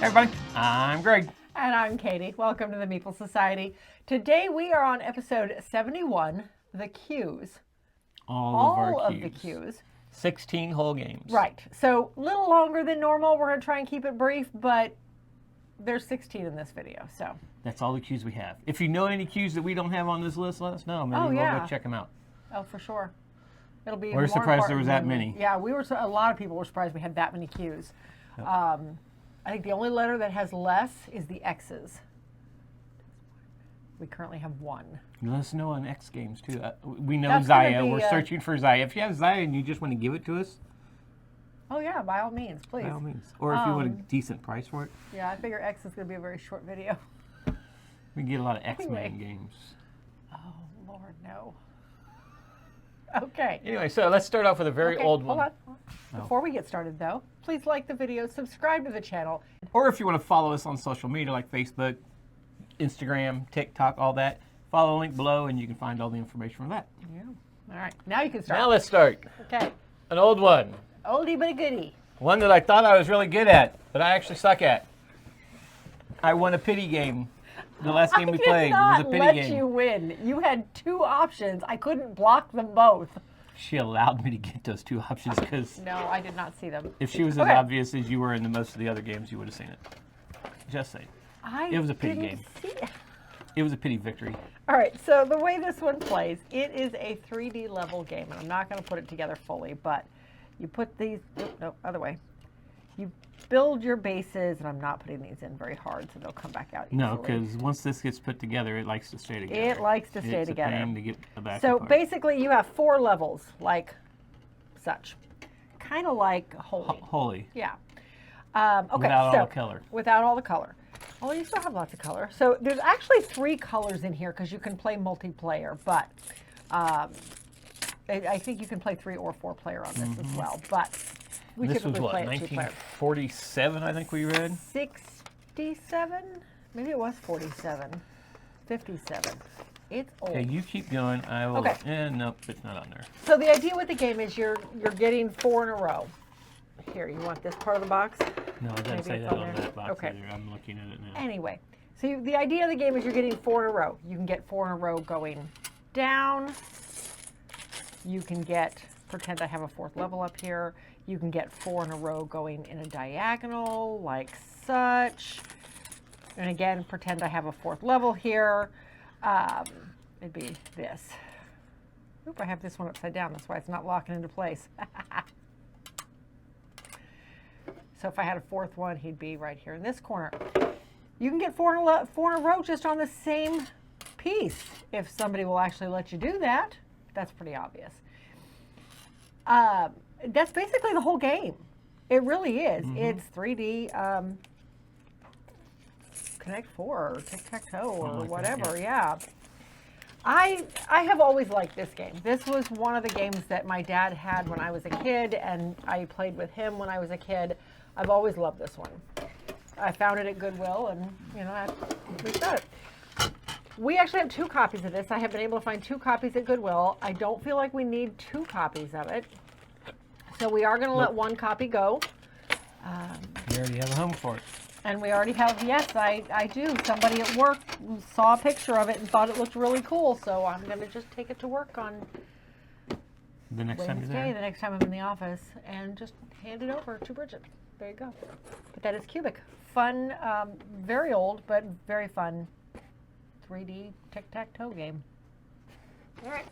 Hey everybody, I'm Greg. And I'm Katie. Welcome to the Meeple Society. Today we are on episode 71, the cues. All of the cues. 16 whole games. Right. So a little longer than normal. We're going to try and keep it brief, but there's 16 in this video. So that's all the cues we have. If you know any cues that we don't have on this list, let us know. Maybe we'll go check them out. Oh, for sure. It'll be. We're surprised there was that many. Yeah, a lot of people were surprised we had that many cues. Yep. I think the only letter that has less is the X's. We currently have one. Let us know on X games too. We know Zaya. We're searching for Zaya. If you have Zaya and you just want to give it to us. Oh yeah, by all means, please. By all means. Or if you want a decent price for it. Yeah, I figure X is going to be a very short video. We can get a lot of X-Men games. Oh Lord, no. Okay. Anyway, so let's start off with a very old one. Hold on. Before we get started, though, please like the video, subscribe to the channel. Or if you want to follow us on social media like Facebook, Instagram, TikTok, all that, follow the link below and you can find all the information from that. Yeah. All right. Now you can start. Now let's start. Okay. An old one. Oldie but a goodie. One that I thought I was really good at, but I actually suck at. I won a pity game. The last game we played was a pity game. I did not let you win. You had two options. I couldn't block them both. She allowed me to get those two options because... No, I did not see them. If she was as obvious as you were in most of the other games, you would have seen it. Just saying. It was a pity game. It was a pity victory. All right, so the way this one plays, it is a 3D level game, and I'm not going to put it together fully, but you put these... No, other way. You build your bases, and I'm not putting these in very hard, so they'll come back out easily. No, because once this gets put together, it likes to stay together. It likes to stay together. It's a pain to get back so apart. Basically, you have 4 levels, like such. Kind of like Holy. Holy. Yeah. Okay, without all the color. Without all the color. Well, you still have lots of color. So there's actually 3 colors in here because you can play multiplayer, but I think you can play 3 or 4 player on this as well. But we this was typically what, play it 1947, I think we read? 67? Maybe it was 47. 57. It's old. Okay, you keep going. I will. Okay. Nope, it's not on there. So the idea with the game is you're getting 4 in a row. Here, you want this part of the box? No, it doesn't say that on that box either. I'm looking at it now. Anyway, so the idea of the game is you're getting 4 in a row. You can get 4 in a row going down. You can get, pretend I have a 4th level up here. You can get 4 in a row going in a diagonal, like such. And again, pretend I have a 4th level here. It'd be this. Oop, I have this one upside down. That's why it's not locking into place. So if I had a 4th one, he'd be right here in this corner. You can get 4 in a row just on the same piece. If somebody will actually let you do that, that's pretty obvious. That's basically the whole game. It really is. It's 3D Connect 4 or Tic-Tac-Toe or whatever, yeah. I have always liked this game. This was one of the games that my dad had when I was a kid, and I played with him when I was a kid. I've always loved this one. I found it at Goodwill, and we got it. We actually have 2 copies of this. I have been able to find 2 copies at Goodwill. I don't feel like we need 2 copies of it. So we are going to let 1 copy go. You already have a home for it. And we already have, yes, I do. Somebody at work saw a picture of it and thought it looked really cool, so I'm going to just take it to work on the next time you're Wednesday, the next time I'm in the office, and just hand it over to Bridget. There you go. But that is Qubic. Fun, very old, but very fun 3D tic-tac-toe game. All right.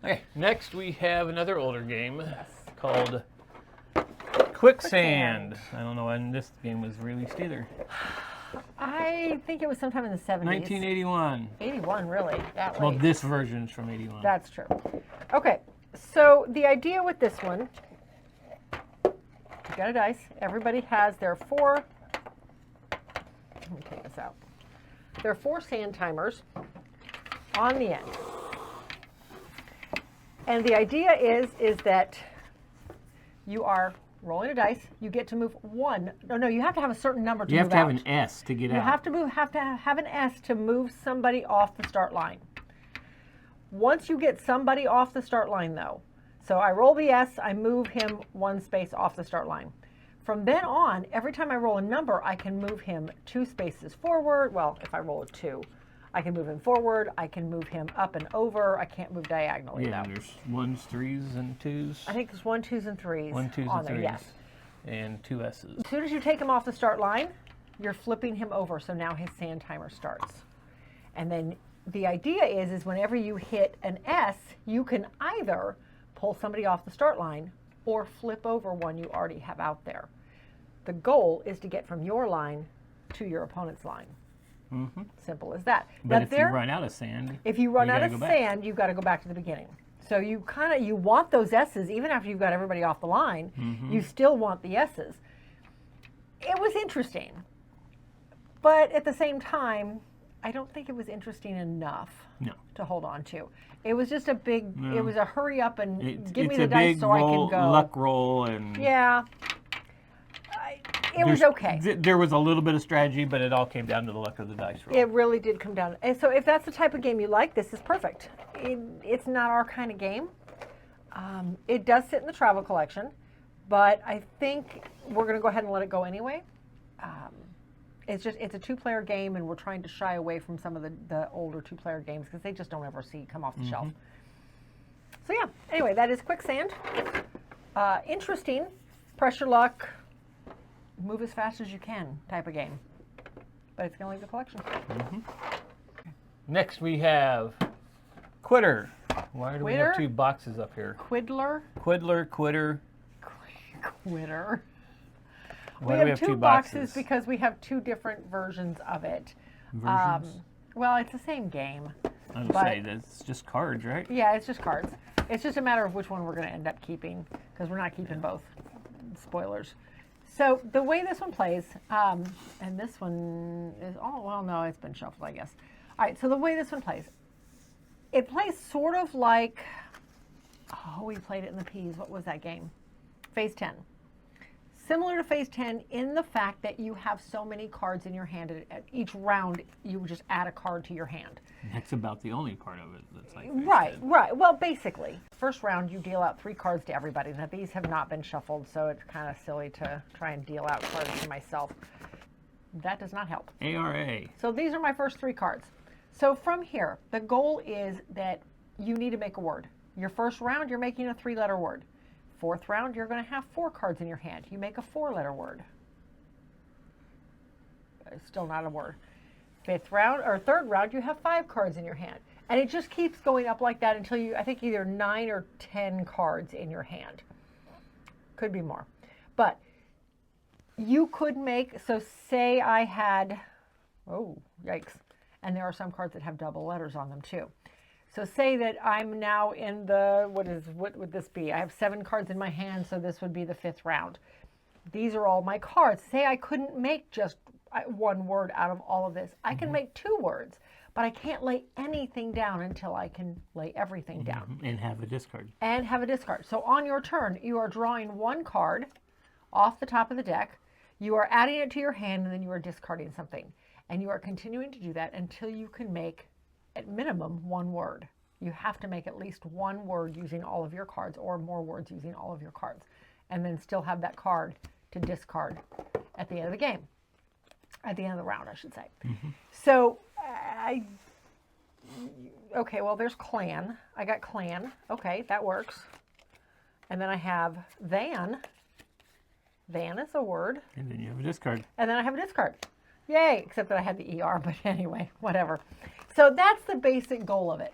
Okay, next we have another older game called Quicksand. I don't know when this game was released either. I think it was sometime in the 70s. 1981. 81, really? That late. Well, this version's from 81. That's true. Okay, so the idea with this one, you got a dice. Everybody has their 4. Let me take this out. There are 4 sand timers on the end. And the idea is that you are rolling a dice. You get to move 1. No, you have to have a certain number to move out. You have to have an S to get out. You have to have an S to move somebody off the start line. Once you get somebody off the start line, though, so I roll the S, I move him 1 space off the start line. From then on, every time I roll a number, I can move him 2 spaces forward. Well, if I roll a 2, I can move him forward. I can move him up and over. I can't move diagonally, Yeah, though. there's 1s, 3s, and 2s. I think there's 1, 2s, and 3s 1, 2s, on and there, 3s. yes. And 2 S's. As soon as you take him off the start line, you're flipping him over, so now his sand timer starts. And then the idea is whenever you hit an S, you can either pull somebody off the start line or flip over one you already have out there. The goal is to get from your line to your opponent's line. Mm-hmm. Simple as that. But if you run out of sand, if you run out gotta of go sand, you've got to go back to the beginning. So you you want those S's, even after you've got everybody off the line, you still want the S's. It was interesting, but at the same time, I don't think it was interesting enough to hold on to. It was just a big, it was a hurry up and give me the dice so I can go. Luck roll and yeah. It was okay. There was a little bit of strategy, but it all came down to the luck of the dice roll. It really did come down. And so if that's the type of game you like, this is perfect. It's not our kind of game. It does sit in the travel collection, but I think we're going to go ahead and let it go anyway. It's a 2-player game, and we're trying to shy away from some of the older 2-player games because they just don't ever come off the shelf. So yeah, anyway, that is Quicksand. Interesting, pressure luck, move as fast as you can type of game. But it's going to leave the collection. Next we have Quitter. Why do we have 2 boxes up here? Quidler. Quiddler, Quitter. Quitter. Why We have 2 boxes because we have 2 different versions of it. Versions? Well, it's the same game. I would say that's just cards, right? Yeah, it's just cards. It's just a matter of which one we're going to end up keeping because we're not keeping both. Spoilers. So the way this one plays, and this one is, no, it's been shuffled, I guess. All right, so the way this one plays, it plays sort of like, we played it in the P's. What was that game? Phase 10. Similar to Phase 10 in the fact that you have so many cards in your hand. At each round, you just add a card to your hand. That's about the only part of it that's like Right. Well, basically, first round, you deal out 3 cards to everybody. Now, these have not been shuffled, so it's kind of silly to try and deal out cards to myself. That does not help. ARA. So these are my first 3 cards. So from here, the goal is that you need to make a word. Your first round, you're making a 3-letter word. 4th round, you're going to have 4 cards in your hand. You make a 4-letter word. Still not a word. 5th round, or 3rd round, you have 5 cards in your hand. And it just keeps going up like that until you, I think, either 9 or 10 cards in your hand. Could be more. But you could make, so say I had, oh, yikes. And there are some cards that have double letters on them too. So say that I'm now in the, what would this be? I have 7 cards in my hand, so this would be the 5th round. These are all my cards. Say I couldn't make just 1 word out of all of this. I can make 2 words, but I can't lay anything down until I can lay everything down. And have a discard. And have a discard. So on your turn, you are drawing 1 card off the top of the deck. You are adding it to your hand, and then you are discarding something. And you are continuing to do that until you can make, at minimum, 1 word. You have to make at least 1 word using all of your cards, or more words using all of your cards, and then still have that card to discard at the end of the game. At the end of the round, I should say. So, okay, well, there's clan. I got clan. Okay, that works. And then I have van. Van is a word. And then you have a discard. And then I have a discard. Yay, except that I had the ER, but anyway, whatever. So that's the basic goal of it.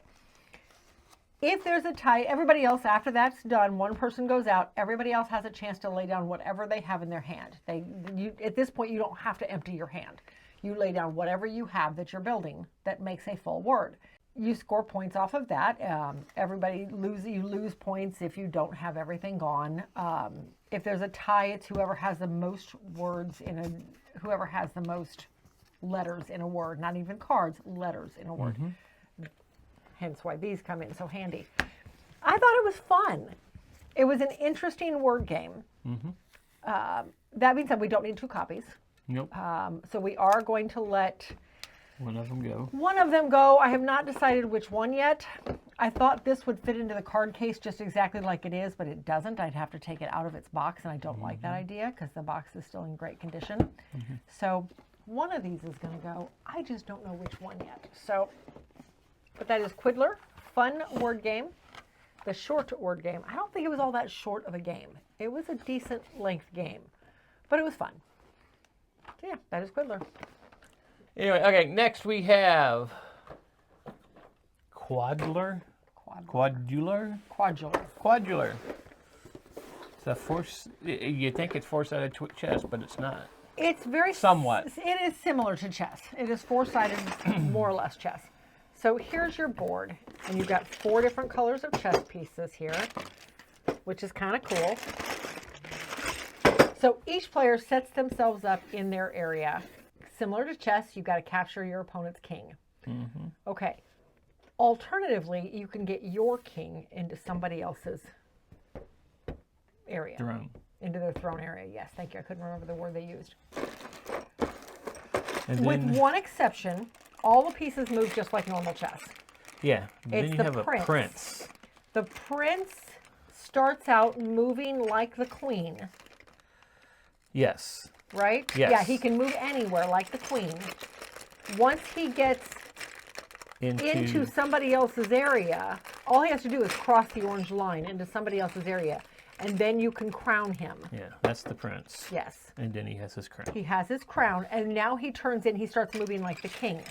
If there's a tie, everybody else, after that's done, 1 person goes out, everybody else has a chance to lay down whatever they have in their hand. At this point, you don't have to empty your hand. You lay down whatever you have that you're building that makes a full word. You score points off of that. You lose points if you don't have everything gone. If there's a tie, it's whoever has the most words whoever has the most letters in a word, not even cards, letters in a word. Hence why these come in so handy. I thought it was fun. It was an interesting word game. That being said, we don't need 2 copies. Nope. So we are going to let One of them go. One of them go. I have not decided which one yet. I thought this would fit into the card case just exactly like it is, but it doesn't. I'd have to take it out of its box, and I don't like that idea because the box is still in great condition. So one of these is going to go. I just don't know which one yet. So, but that is Quiddler. Fun word game. The short word game. I don't think it was all that short of a game. It was a decent length game, but it was fun. So yeah, that is Quiddler. Anyway, okay, next we have Quadular. Quadular? Quadular. It's a force. You think it's four-sided chess, but it's not. It's very somewhat. It is similar to chess. It is four-sided, more or less chess. So here's your board, and you've got 4 different colors of chess pieces here, which is kind of cool. So each player sets themselves up in their area. Similar to chess, you've got to capture your opponent's king. Okay. Alternatively, you can get your king into somebody else's area. Throne. Into their throne area. Yes, thank you. I couldn't remember the word they used. And With then, one exception, all the pieces move just like normal chess. yeah, It's then you the have prince. a prince. The prince starts out moving like the queen, Yes. right? Yes. Yeah, he can move anywhere like the queen. Once he gets into somebody else's area, all he has to do is cross the orange line into somebody else's area, and then you can crown him. Yeah, that's the prince. Yes. And then he has his crown. He has his crown, and now he turns in, he starts moving like the king.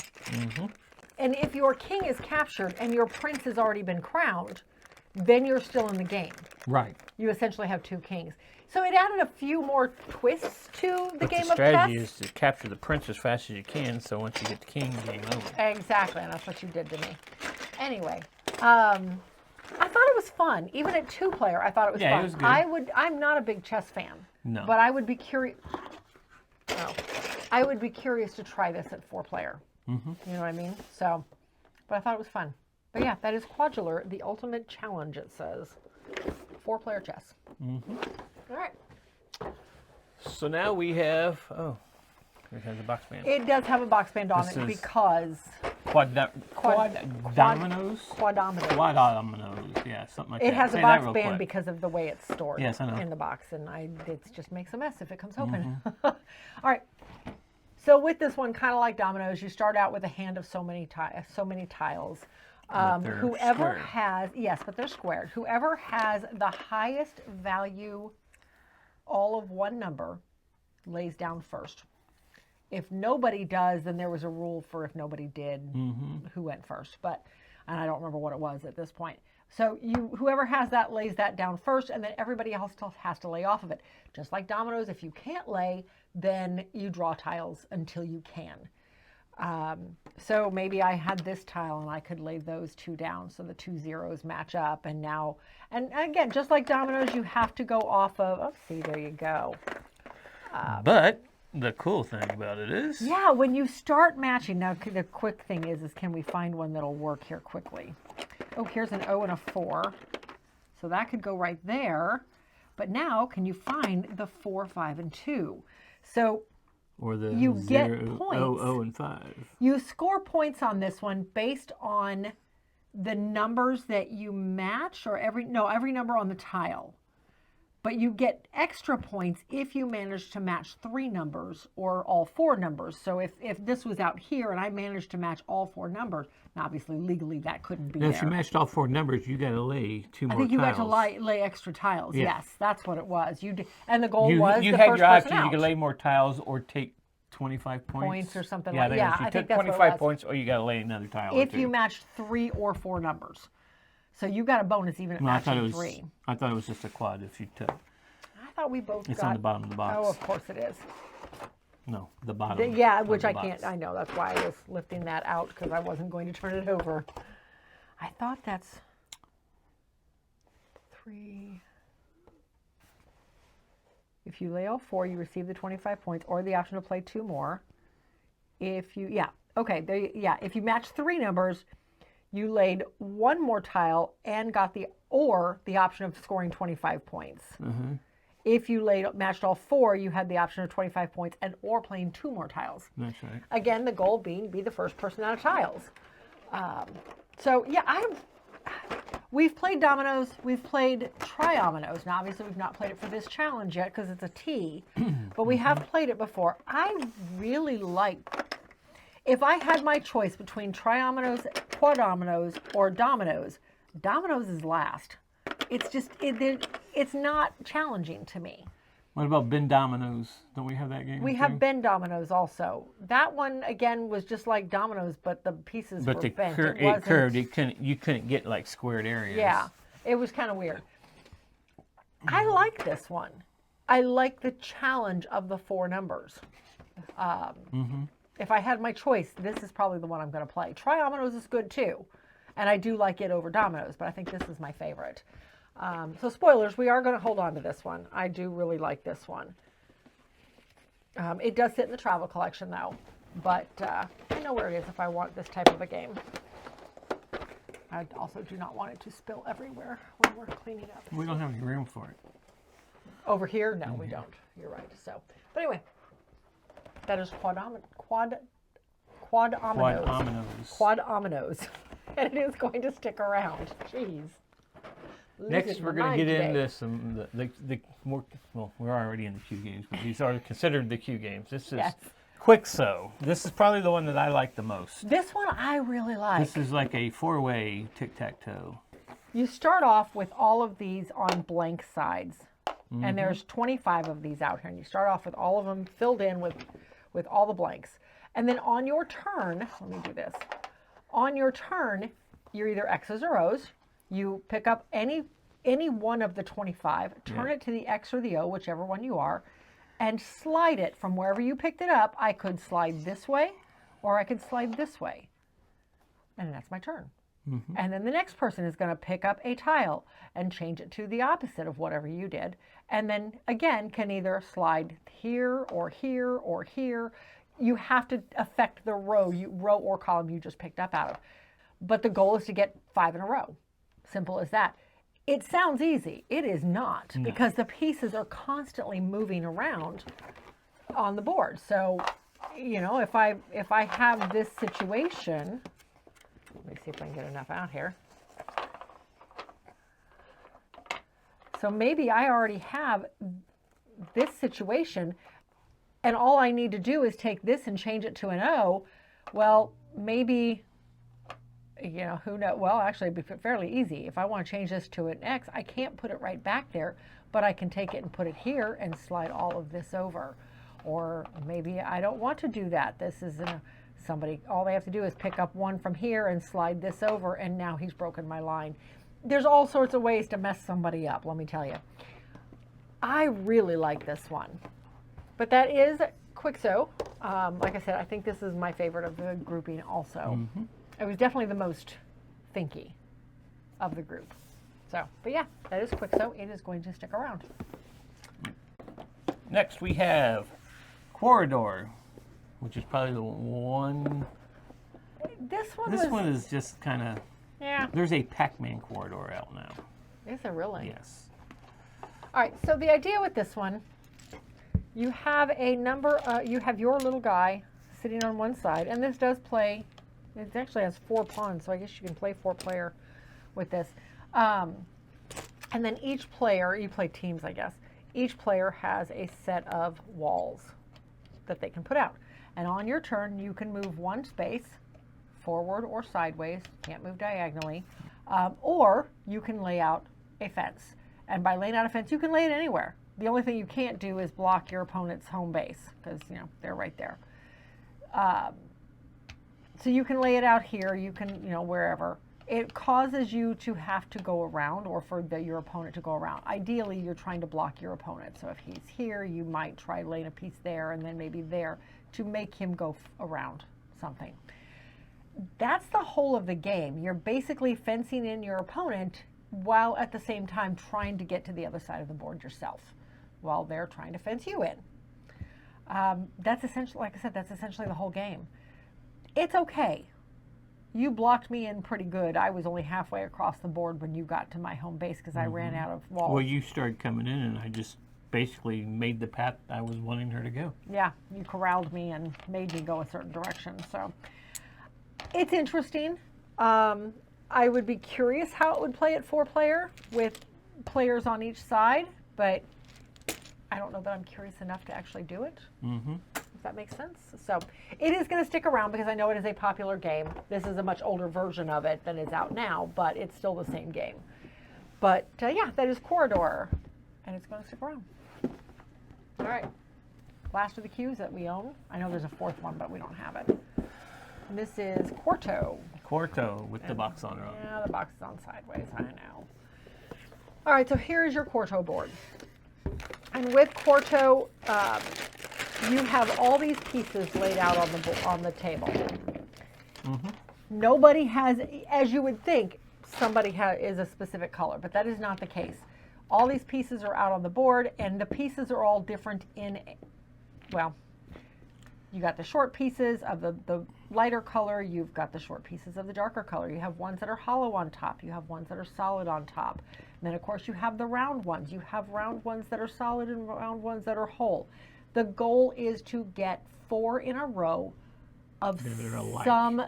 And if your king is captured and your prince has already been crowned, then you're still in the game. Right. You essentially have 2 kings. So it added a few more twists to the game The of strategy chess. is to capture the prince as fast as you can, so once you get the king, game over. Exactly, and that's what you did to me. Anyway, I thought it was fun. Even at 2-player, I thought it was Yeah, fun. it was good. I'm not a big chess fan. No. But I would be curious. Oh, I would be curious to try this at 4-player. You know what I mean? So, but I thought it was fun. But yeah, that is Quadular, the ultimate challenge, it says. 4-player chess. All right. So now we have, oh, it has a box band. It does have a box band on This it is because Quad-ominoes? Quad-ominoes. Quad-ominoes, yeah, something like that. It has a Say that box real band quick. because of the way it's stored Yes, I know. in the box, and it just makes a mess if it comes open. All right. So with this one, kind of like dominoes, you start out with a hand of so many tiles. they're Whoever square. has, yes, but they're squared. Whoever has the highest value, all of one number, lays down first. If nobody does, then there was a rule for if nobody did, who went first. But, and I don't remember what it was at this point. So whoever has that lays that down first, and then everybody else has to lay off of it. Just like dominoes, if you can't lay, then you draw tiles until you can. So maybe I had this tile and I could lay those 2 down so the 2 zeros match up. And now, and again, just like dominoes, you have to go off of, oh, see, there you go. But the cool thing about it is, Yeah, when you start matching, now the quick thing is can we find one that'll work here quickly? Oh, here's an O and a 4. So that could go right there. But now, can you find the 4, 5, and 2? So or the you get 0, points. 0, and 5. you score points on this one based on the numbers that you match, or every number on the tile. But you get extra points if you manage to match 3 numbers or all 4 numbers. So if this was out here and I managed to match all 4 numbers, now obviously legally that couldn't be Now, there. if you matched all 4 numbers, you got to lay 2 more I think you tiles. got to lay extra tiles. Yeah. Yes, that's what it was. And the goal You was had the first your person option. You out. could lay more tiles or take 25 points. Points or something yeah, like- yeah, You I took think that's what it 25 was. points, or you got to lay another tile. or If 2. you matched 3 or 4 numbers. So you got a bonus even at No, I thought matching it was. 3. I thought it was just a quad. If you took, I thought we both it's got... on the bottom of the box. Oh, of course it is. No, the bottom. Yeah, of which the I box. can't. I know. That's why I was lifting that out, because I wasn't going to turn it over. I thought that's 3. If you lay all 4, you receive the 25 points or the option to play 2 more. If you, if you match 3 numbers, you laid 1 more tile and got the option of scoring 25 points. If you matched all 4, you had the option of 25 points and or playing 2 more tiles. That's right. Again, the goal being be the first person out of tiles. So yeah, we've played dominoes. We've played tri-ominoes. Now, obviously, we've not played it for this challenge yet because it's a T, but we have played it before. I really like. If I had my choice between tri-ominoes, quad-ominoes, or dominoes, dominoes is last. It's just it's not challenging to me. What about Ben Dominoes? Don't we have that game? We have Ben Dominoes also. That one again was just like dominoes, but the pieces were bent. It curved. You couldn't get like squared areas. Yeah, it was kind of weird. I like this one. I like the challenge of the 4 numbers. If I had my choice, this is probably the one I'm going to play. Tri-ominoes is good too, and I do like it over dominoes, but I think this is my favorite. So spoilers, we are going to hold on to this one. I do really like this one. It does sit in the travel collection though, but I know where it is if I want this type of a game. I also do not want it to spill everywhere when we're cleaning up. We don't have any room for it. Over here? No, we don't. You're right. So, but anyway, that is Quad-ominoes. Quad-ominoes. And it is going to stick around. Jeez. Next, we're going to get into some the more. Well, we're already in the Q games, but these are considered the Q games. This is Quixo. This is probably the one that I like the most. This one I really like. This is like a 4-way tic-tac-toe. You start off with all of these on blank sides, and there's 25 of these out here, and you start off with all of them filled in with all the blanks. And then on your turn, let me do this. On your turn, you're either X's or O's. You pick up any one of the 25, turn it to the X or the O, whichever one you are, and slide it from wherever you picked it up. I could slide this way, or I could slide this way. And that's my turn. And then the next person is going to pick up a tile and change it to the opposite of whatever you did. And then, again, can either slide here or here or here. You have to affect the row or column you just picked up out of. But the goal is to get 5 in a row. Simple as that. It sounds easy. It is not, because the pieces are constantly moving around on the board. So, you know, if I have this situation, let me see if I can get enough out here. So maybe I already have this situation, and all I need to do is take this and change it to an O. Well, maybe, you know, who knows? Well, actually, it'd be fairly easy. If I want to change this to an X, I can't put it right back there, but I can take it and put it here and slide all of this over. Or maybe I don't want to do that. This is all they have to do is pick up one from here and slide this over, and now he's broken my line. There's all sorts of ways to mess somebody up, let me tell you. I really like this one. But that is Quixo. Like I said, I think this is my favorite of the grouping also. It was definitely the most thinky of the group. So, but yeah, that is Quixo. It is going to stick around. Next, we have Quoridor, which is probably the one. This one is just kind of. Yeah. There's a Pac-Man Quoridor out now. Is there really? Yes. All right. So the idea with this one, you have a number. You have your little guy sitting on one side, and this does play. It actually has 4 pawns, so I guess you can play 4-player with this. And then each player, you play teams, I guess. Each player has a set of walls that they can put out. And on your turn, you can move 1 space forward or sideways. Can't move diagonally. Or you can lay out a fence. And by laying out a fence, you can lay it anywhere. The only thing you can't do is block your opponent's home base because, you know, they're right there. So you can lay it out here, you can, you know, wherever. It causes you to have to go around, or for your opponent to go around. Ideally, you're trying to block your opponent. So if he's here, you might try laying a piece there and then maybe there to make him go around something. That's the whole of the game. You're basically fencing in your opponent while at the same time trying to get to the other side of the board yourself while they're trying to fence you in. That's essentially, like I said, that's essentially the whole game. It's okay. You blocked me in pretty good. I was only halfway across the board when you got to my home base because I ran out of walls. Well, you started coming in and I just basically made the path I was wanting her to go. Yeah, you corralled me and made me go a certain direction. So it's interesting. I would be curious how it would play at 4-player with players on each side, but I don't know that I'm curious enough to actually do it. If that makes sense. So it is going to stick around because I know it is a popular game. This is a much older version of it than is out now, but it's still the same game. But yeah, that is Quoridor, and it's going to stick around. All right, last of the cubes that we own. I know there's a fourth one, but we don't have it. And this is Quarto. Quarto with the box on it. Yeah, the box is on sideways, I know. All right, so here is your Quarto board. And with Quarto, you have all these pieces laid out on the table. Nobody has, as you would think, somebody is a specific color, but that is not the case. All these pieces are out on the board, and the pieces are all different in, well, you got the short pieces of the lighter color, you've got the short pieces of the darker color. You have ones that are hollow on top, you have ones that are solid on top. And then of course you have the round ones. You have round ones that are solid and round ones that are whole. The goal is to get 4 in a row of some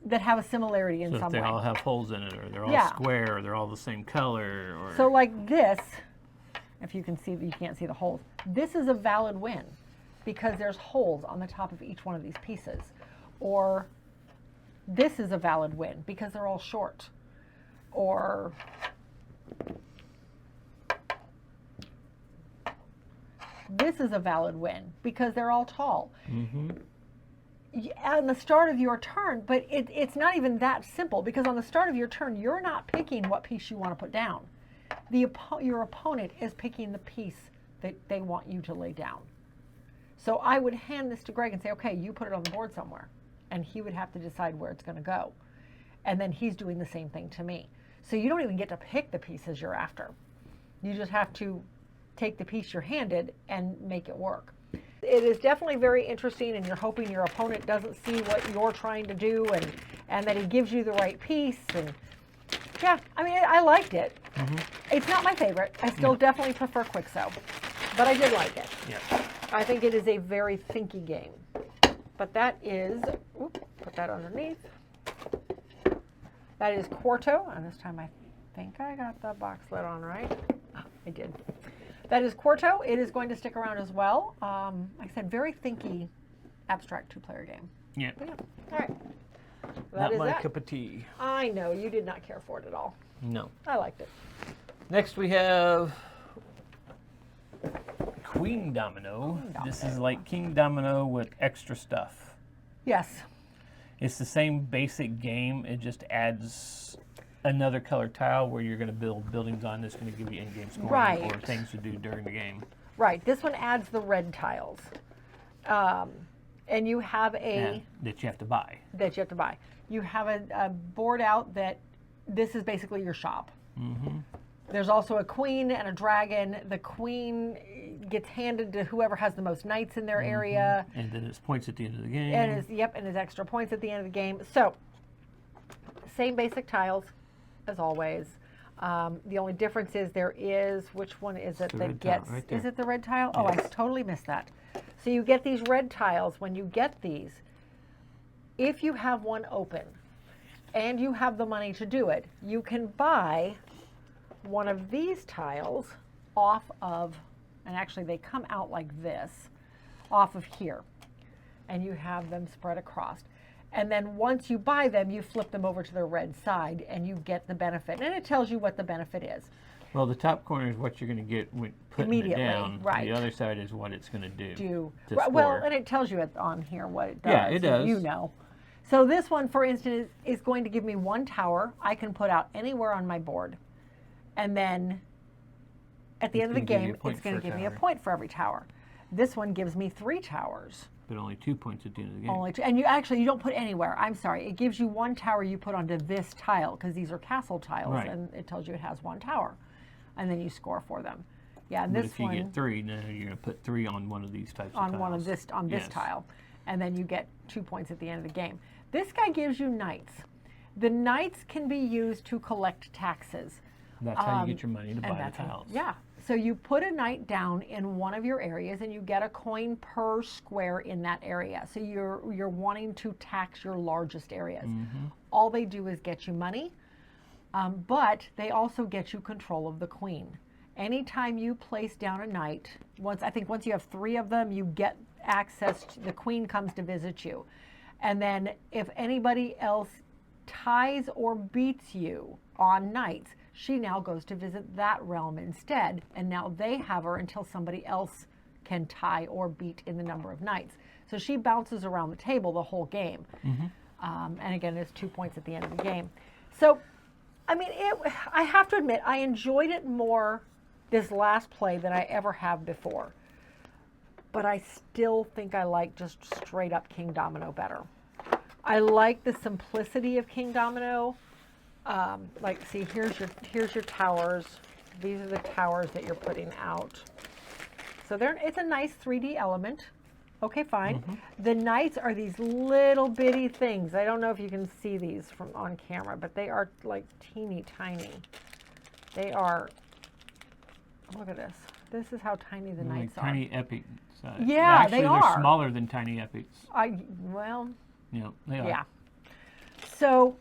that have a similarity in some way. So they all have holes in it, or they're all square, or they're all the same color. Or... So like this, if you can see, you can't see the holes. This is a valid win because there's holes on the top of each one of these pieces. Or this is a valid win because they're all short. Or this is a valid win because they're all tall. On the start of your turn, but it's not even that simple because on the start of your turn, you're not picking what piece you want to put down. Your opponent is picking the piece that they want you to lay down. So I would hand this to Greg and say, okay, you put it on the board somewhere. And he would have to decide where it's going to go. And then he's doing the same thing to me. So you don't even get to pick the pieces you're after. You just have to take the piece you're handed and make it work. It is definitely very interesting, and you're hoping your opponent doesn't see what you're trying to do and that he gives you the right piece. And yeah, I mean, I liked it. It's not my favorite. I still definitely prefer Quixo, but I did like it. I think it is a very thinky game. But that is, put that underneath. That is Quarto, and this time I think I got the box lid on right. I did. That is Quarto. It is going to stick around as well. Like I said, very thinky, abstract 2-player game. Yeah. But yeah. All right. Not my cup of tea. I know, you did not care for it at all. No. I liked it. Next we have Queendomino. This is like Kingdomino with extra stuff. Yes. It's the same basic game. It just adds another color tile where you're going to build buildings on that's going to give you in-game scoring or things to do during the game. Right. This one adds the red tiles. And you have that you have to buy. That you have to buy. You have a board out that this is basically your shop. There's also a queen and a dragon. The queen gets handed to whoever has the most knights in their area. And then it's points at the end of the game. And it's extra points at the end of the game. So, same basic tiles as always. The only difference is which one is it that gets, is it the red tile? Yes. Oh, I totally missed that. So you get these red tiles. When you get these, if you have one open and you have the money to do it, you can buy one of these tiles off of, and actually they come out like this, off of here. And you have them spread across. And then once you buy them, you flip them over to the red side and you get the benefit. And it tells you what the benefit is. Well, the top corner is what you're going to get when putting it down. Right. The other side is what it's going to do. Well, and it tells you on here what it does. Yeah, it does. You know. So this one, for instance, is going to give me 1 tower I can put out anywhere on my board. And then at the end of the game, it's going to give me a point for every tower. This one gives me 3 towers. But only 2 points at the end of the game. Only 2, and you don't put anywhere. I'm sorry. It gives you 1 tower you put onto this tile because these are castle tiles, and it tells you it has 1 tower, and then you score for them. Yeah, and but if you get 3, then you're going to put 3 on one of these types of tiles. On this tile, and then you get 2 points at the end of the game. This guy gives you knights. The knights can be used to collect taxes. That's how you get your money to buy the tiles. Yeah. So you put a knight down in one of your areas and you get a coin per square in that area. So you're wanting to tax your largest areas. All they do is get you money, but they also get you control of the queen. Anytime you place down a knight, once you have 3 of them, you get access to, the queen comes to visit you. And then if anybody else ties or beats you on knights, she now goes to visit that realm instead, and now they have her until somebody else can tie or beat in the number of knights. So she bounces around the table the whole game. And again, there's 2 points at the end of the game. So, I mean, I have to admit, I enjoyed it more this last play than I ever have before. But I still think I like just straight up Queendomino better. I like the simplicity of Queendomino. Like, see, here's your towers. These are the towers that you're putting out. So it's a nice 3D element. Okay, fine. The knights are these little bitty things. I don't know if you can see these from on camera, but they are like teeny tiny. They are, look at this. This is how tiny the knights are. Tiny epic size. Yeah, actually, they are. They're smaller than tiny epics. Well. Yeah, they are. Yeah. So,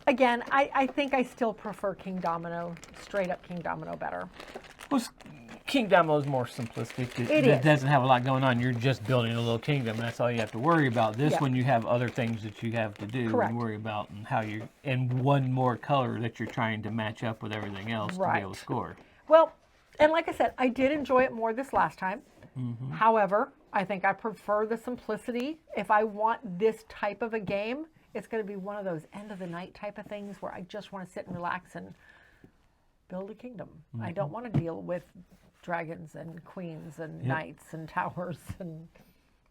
again, I think I still prefer Queendomino, straight up Queendomino better. Well, Queendomino is more simplistic. It doesn't have a lot going on. You're just building a little kingdom. That's all you have to worry about. This one, you have other things that you have to do and worry about, and how and one more color that you're trying to match up with everything else to be able to score. Well, and like I said, I did enjoy it more this last time. However, I think I prefer the simplicity. If I want this type of a game, it's going to be one of those end of the night type of things where I just want to sit and relax and build a kingdom. I don't want to deal with dragons and queens and knights and towers and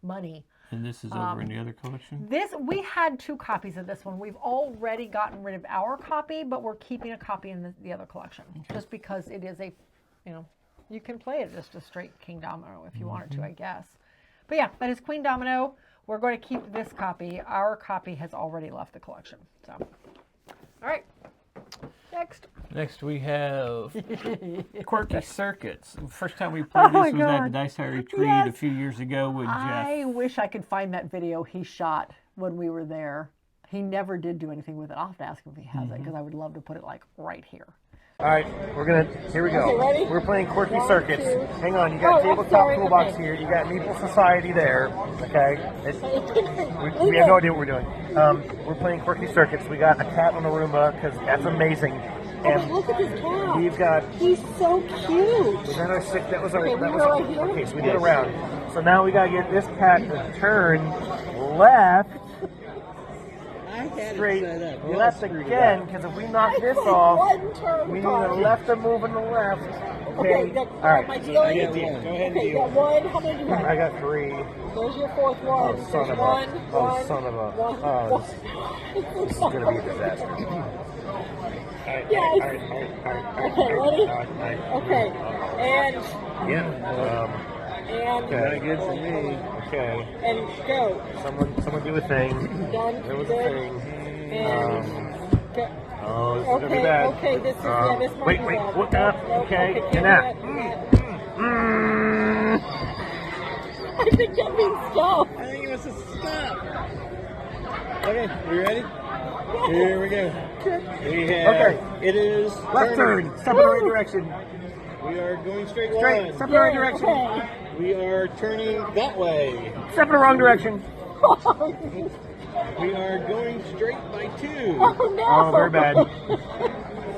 money. And this is over in the other collection? We had 2 copies of this one. We've already gotten rid of our copy, but we're keeping a copy in the other collection. Just because it is you can play it just a straight Queendomino if you wanted to, I guess. But yeah, that is Queendomino. We're going to keep this copy. Our copy has already left the collection. So, all right. Next we have Quirky Circuits. First time we played this was at the Dice High Retreat a few years ago with Jeff. I wish I could find that video he shot when we were there. He never did do anything with it. I'll have to ask him if he has it, because I would love to put it like right here. All right, here we go. Okay, ready? We're playing Quirky Circuits. Hang on, you got tabletop toolbox here. You got Meeple Society there. Okay, we have no idea what we're doing. We're playing Quirky Circuits. We got a cat on a Roomba because that's amazing. And look at this cat. We've got. He's so cute. Was that our six? That was our. Okay, that we was were right here. Okay, so we did a round. So now we gotta get this cat to turn left. Straight left again, because if we knock this off, we need a left and move in the left. Okay. All right. Go ahead and deal. You got 1. How many do you have? I got 3. There's your 4th one. Oh, son of a. Oh, son of a. Oh, this is going to be a disaster. Yes. All right. Okay, ready? Okay. And. Yeah. And. Very good for me. Okay. And go. Someone do a thing. Done. There was a thing. And. Oh, this is going to be bad. Okay, this is, this might wait, be bad. what now? Okay, and that. I think that means stop. I think he wants to stop. Okay, you ready? Yeah. Here we go. We have, okay. It is left turn. Step in the right direction. We are going straight line. Step in the right direction. Okay. We are turning that way. Step in the wrong direction. We are going straight by 2. Oh, no. Oh, very bad.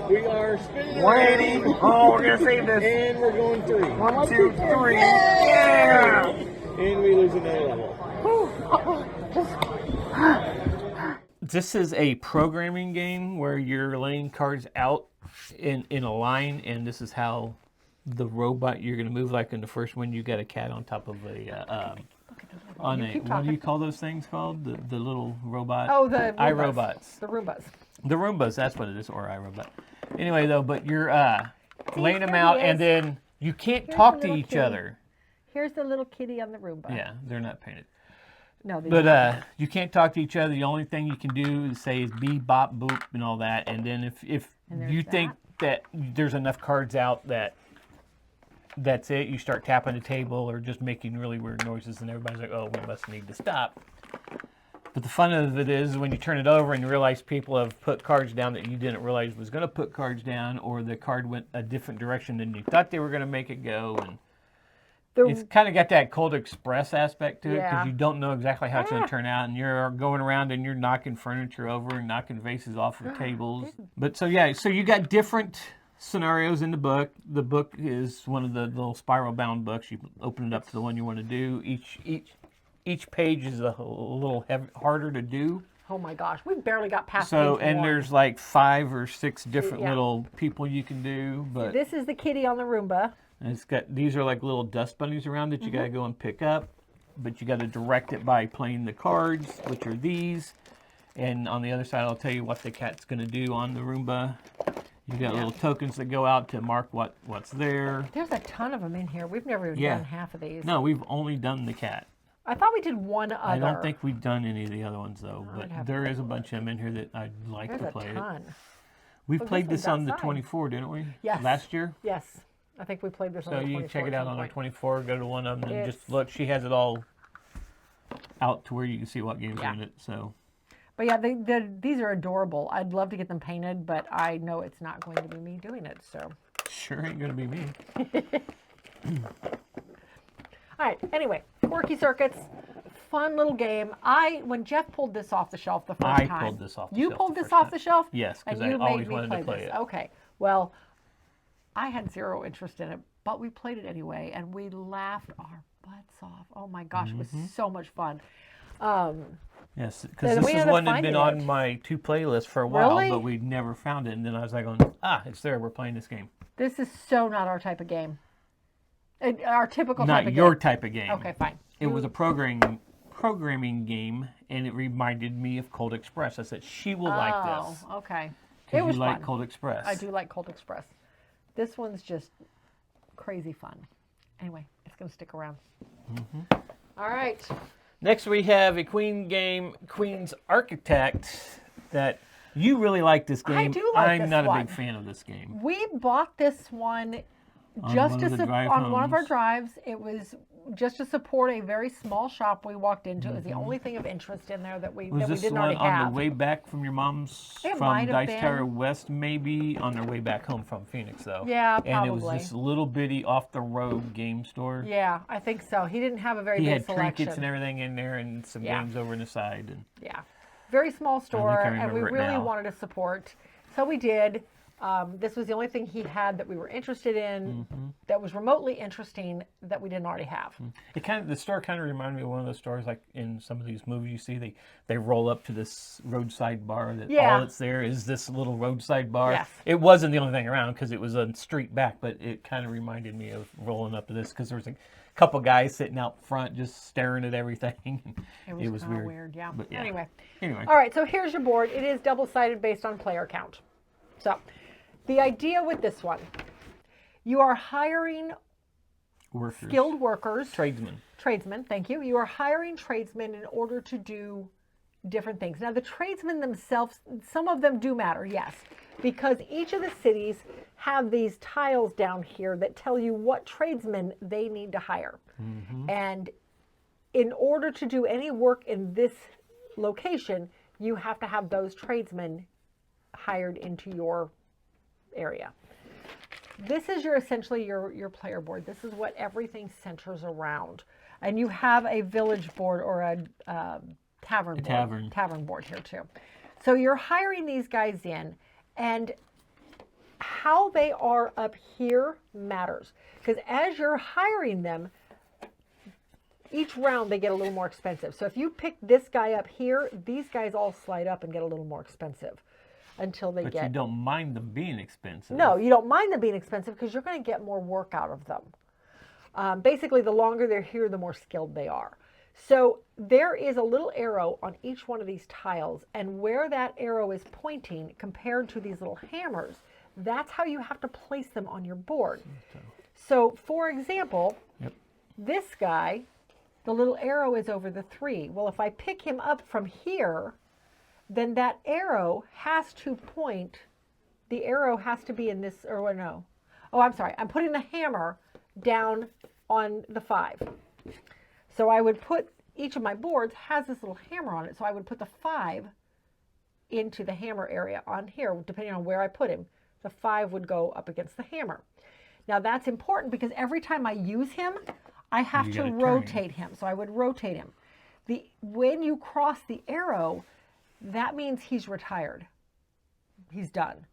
We are spinning 180. around. Oh, we're going to save this. And we're going 3. 1, 2, 3. Yeah. And we lose another level. This is a programming game where you're laying cards out in a line, and this is how the robot you're going to move. Like in the first one, you got a cat on top of a what do you call those things called? The little robot? Oh, the iRobots. The Roombas. The Roombas, that's what it is, or iRobot. Anyway, though, but you're laying them out, and then you can't talk to each other. Here's the little kitty on the Roomba. Yeah, they're not painted. No, they but you can't talk to each other. The only thing you can do is say is beep, bop, boop, and all that. And then if you think that there's enough cards out that that's it, you start tapping the table or just making really weird noises, and everybody's like, oh, we must need to stop. But the fun of it is when you turn it over and you realize people have put cards down that you didn't realize was going to put cards down, or the card went a different direction than you thought they were going to make it go. And it's kind of got that Cold Express aspect to it, because you don't know exactly how it's going to turn out, and you're going around and you're knocking furniture over and knocking vases off of tables. But so you got different scenarios in the book. The book is one of the little spiral bound books. You open it up to the one you want to do. Each page is a little harder to do. Oh my gosh, we barely got past So, page and 1. there's like 5 or 6 different little people you can do. But This is the kitty on the Roomba. and it's got, these are like little dust bunnies around that you got to go and pick up. But you got to direct it by playing the cards, which are these. And on the other side, I'll tell you what the cat's going to do on the Roomba. You got little tokens that go out to mark what's there. There's a ton of them in here. We've never even done half of these. No, we've only done the cat. I thought we did one other. I don't think we've done any of the other ones though, but there is a bunch of them in here that I'd like to play. There's a ton. We've played this this on the outside. 24, didn't we? Yes. Last year? Yes. I think we played this on So the 24. you can check it out on the point. 24, go to one of them and It's- just look. She has it all out to where you can see what games are in it. So. But yeah, these are adorable. I'd love to get them painted, but I know it's not going to be me doing it. So. Sure ain't going to be me. All right. Anyway, Quirky Circuits, fun little game. When Jeff pulled this off the shelf the first time. I pulled this off the you shelf pulled the this first off time. the shelf? Yes, because and I you always made me wanted to play this. it. Okay. Well, I had zero interest in it, but we played it anyway, and we laughed our butts off. Oh my gosh, it was so much fun. Yes, Then because this we is ended up one that'd been finding on it. my to play list for a while, Really? but we'd never found it. And then I was like, it's there. We're playing this game. This is so not our type of game. Our typical Not type of your game. type of game. Okay, fine. It was a programming game, and it reminded me of Cold Express. I said, she will like this. Oh, okay. Because It was you like fun. Cold Express. I do like Cold Express. This one's just crazy fun. Anyway, it's going to stick around. All right. Next, we have a Queen game, Queen's Architect, that you really like this game. I do like I'm this not one. a big fan of this game. We bought this one On just one to of the drive on one of our homes. drives. It was just to support a very small shop we walked into. It was the only thing of interest in there that we Was this the didn't one already on have. the way back from your mom's, It from might have Dice been. Tower West, maybe, on their way back home from Phoenix, though? Yeah, And it was probably. this little bitty off-the-road game store. Yeah, I think so. He didn't have a very He big had selection. trinkets and everything in there and some games over on the side. And Yeah, very small store, and we remember it really now. wanted to support. So we did. This was the only thing he had that we were interested in, that was remotely interesting, that we didn't already have. the store kind of reminded me of one of those stores like in some of these movies you see. They roll up to this roadside bar that all that's there is this little roadside bar. Yes. It wasn't the only thing around because it was a street back, but it kind of reminded me of rolling up to this because there was a couple guys sitting out front just staring at everything. It was weird. weird, yeah. But yeah. Anyway. Anyway. All right, so here's your board. It is double-sided based on player count. So the idea with this one, you are hiring Workers. skilled workers. Tradesmen. Thank you. You are hiring tradesmen in order to do different things. Now, the tradesmen themselves, some of them do matter, yes, because each of the cities have these tiles down here that tell you what tradesmen they need to hire. And in order to do any work in this location, you have to have those tradesmen hired into your area. This is essentially your player board. This is what everything centers around. And you have a village board or a tavern board. Tavern board here too. So you're hiring these guys in, and how they are up here matters. Because as you're hiring them, each round they get a little more expensive. So if you pick this guy up here, these guys all slide up and get a little more expensive until they But get... you don't mind them being expensive. No, you don't mind them being expensive because you're going to get more work out of them. Basically, the longer they're here, the more skilled they are. So there is a little arrow on each one of these tiles, and where that arrow is pointing compared to these little hammers, that's how you have to place them on your board. So, for example, this guy, the little arrow is over the 3. Well, if I pick him up from here, then that arrow has to point the arrow has to be in this, or no. Oh, I'm sorry. I'm putting the hammer down on the 5. So I would put, each of my boards has this little hammer on it. So I would put the 5 into the hammer area on here, depending on where I put him. The 5 would go up against the hammer. Now that's important because every time I use him, I have to rotate him. So I would rotate him. When you cross the arrow, that means he's retired. He's done.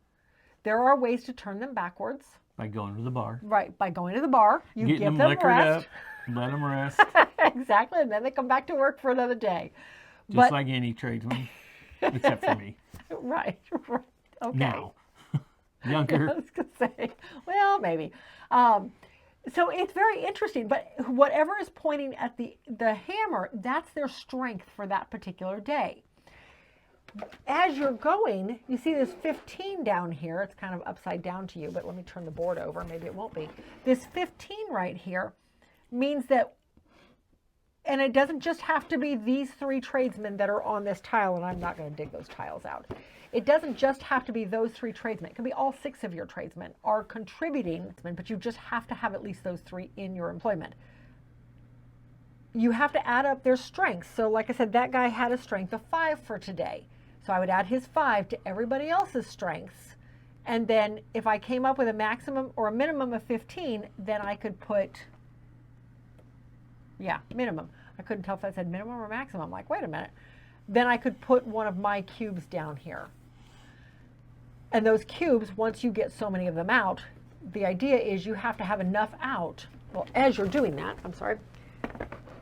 There are ways to turn them backwards. By going to the bar. Right, by going to the bar. You Getting give them rest. Up, let them rest. Exactly, and then they come back to work for another day. Just like any tradesman, except for me. Right, right. Okay. Now. Younger. I was going to say, well, maybe. So it's very interesting, but whatever is pointing at the hammer, that's their strength for that particular day. As you're going, you see this 15 down here. It's kind of upside down to you, but let me turn the board over. Maybe it won't be. This 15 right here means that, and it doesn't just have to be these 3 tradesmen that are on this tile, and I'm not going to dig those tiles out. It doesn't just have to be those 3 tradesmen. It can be all 6 of your tradesmen are contributing, but you just have to have at least those 3 in your employment. You have to add up their strengths. So like I said, that guy had a strength of 5 for today. So I would add his 5 to everybody else's strengths. And then if I came up with a maximum or a minimum of 15, then I could put, yeah, minimum. I couldn't tell if I said minimum or maximum. I'm like, wait a minute. Then I could put one of my cubes down here. And those cubes, once you get so many of them out, the idea is you have to have enough out. Well, as you're doing that, I'm sorry,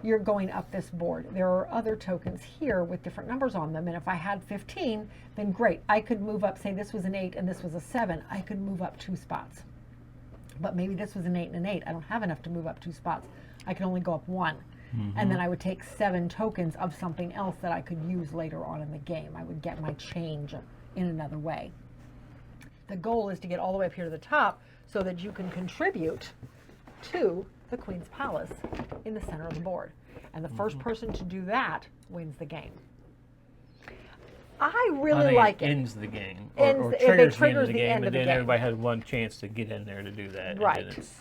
you're going up this board. There are other tokens here with different numbers on them. And if I had 15, then great. I could move up, say this was an 8 and this was a 7. I could move up 2 spots. But maybe this was an 8 and an 8. I don't have enough to move up 2 spots. I can only go up 1. And then I would take 7 tokens of something else that I could use later on in the game. I would get my change in another way. The goal is to get all the way up here to the top so that you can contribute to the Queen's Palace in the center of the board. And the first person to do that wins the game. I really like it. Ends the game. Ends, or it triggers triggers the the game, end of and the then game. everybody has one chance to get in there to do that. Right. And then it's,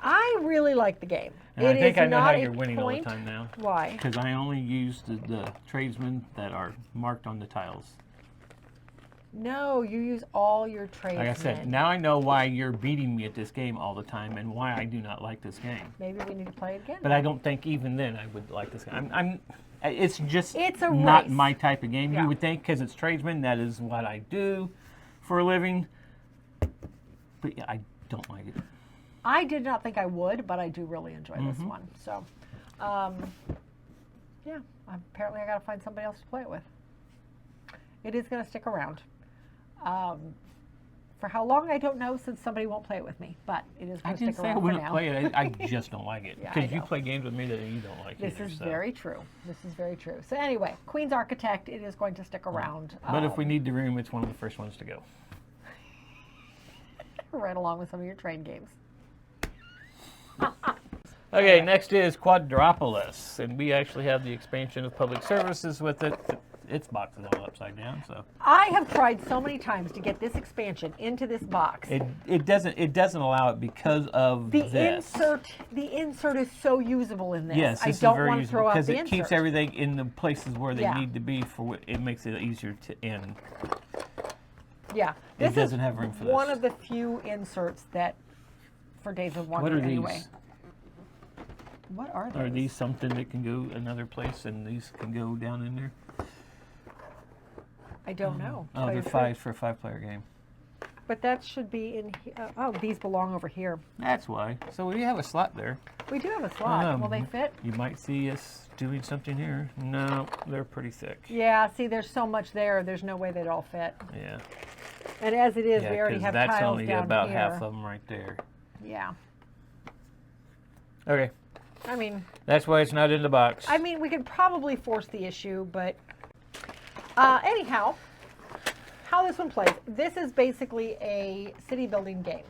I really like the game. and I think I know how not a you're winning all the point. time now. Why? Because I only use the tradesmen that are marked on the tiles. No, you use all your tradesmen. Like I said, now I know why you're beating me at this game all the time and why I do not like this game. Maybe we need to play it again. But I don't think even then I would like this game. It's just It's a not race. my type of game. Yeah. You would think because it's tradesmen, that is what I do for a living. But yeah, I don't like it. I did not think I would, but I do really enjoy this one. So, yeah, apparently I got to find somebody else to play it with. It is going to stick around. For how long, I don't know, since somebody won't play it with me, but it is I going to didn't stick say I around for wouldn't now. play it. I just don't like it. Yeah, I Because you know. play games with me that you don't like This either, is so. very true. This is very true. So anyway, Queen's Architect, it is going to stick around. But if we need the room, it's one of the first ones to go. Right along with some of your train games. Okay, next is Quadropolis, and we actually have the expansion of public services with it. Its box is all upside down, so I have tried so many times to get this expansion into this box. it doesn't allow it because of The this. insert is so usable in this. Yes, I this don't is very want to useful throw out because the it insert. keeps everything in the places where they Yeah. need to be. It makes it easier to end. Yeah, It this doesn't is have room for one this. of the few inserts that, for Days of What Wonder are these? anyway. What are those? Are these something that can go another place, and these can go down in there? I don't know. to Oh, tell they're you the truth. 5 for a 5-player game. But that should be in here. Oh, these belong over here. That's why. So we have a slot there. We do have a slot. Will they Um, fit? You might see us doing something here. No, they're pretty thick. Yeah, see, there's so much there. There's no way they'd all fit. Yeah. And as it is, Yeah, we already 'cause have that's tiles only down about here. half of them right there. Yeah. Okay. I mean, That's why it's not in the box. we could probably force the issue, but anyhow, how this one plays. This is basically a city building game.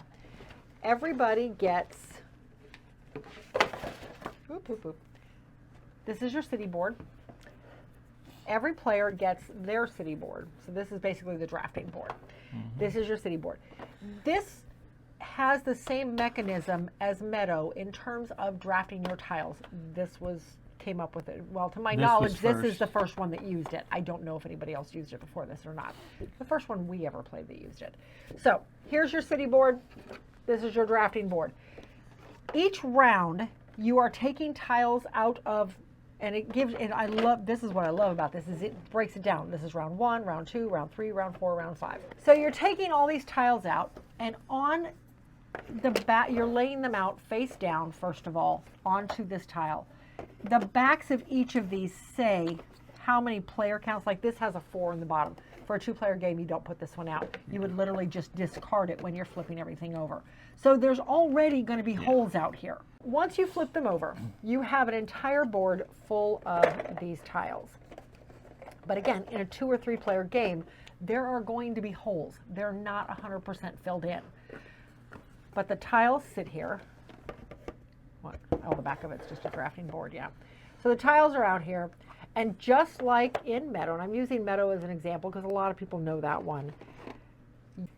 Everybody gets, oop, oop, oop. This is your city board. every player gets their city board. So this is basically the drafting board. This is your city board. This has the same mechanism as Meadow in terms of drafting your tiles. This came up with it. Well, to my knowledge, this is the first one that used it. I don't know if anybody else used it before this or not. The first one we ever played that used it. So here's your city board. This is your drafting board. Each round, you are taking tiles out of, and it gives, and I love, this is what I love about this, is it breaks it down. This is round 1, round 2, round 3, round 4, round 5. So you're taking all these tiles out, and on the back, you're laying them out face down, first of all, onto this tile. The backs of each of these say how many player counts. Like this has a 4 in the bottom. For a 2-player game, you don't put this one out. You would literally just discard it when you're flipping everything over. So there's already going to be holes out here. Once you flip them over, you have an entire board full of these tiles. But again, in a 2 or 3 player game, there are going to be holes. They're not 100% filled in. But the tiles sit here. What? Oh, the back of it's just a drafting board, yeah. So the tiles are out here. And just like in Meadow, and I'm using Meadow as an example because a lot of people know that one,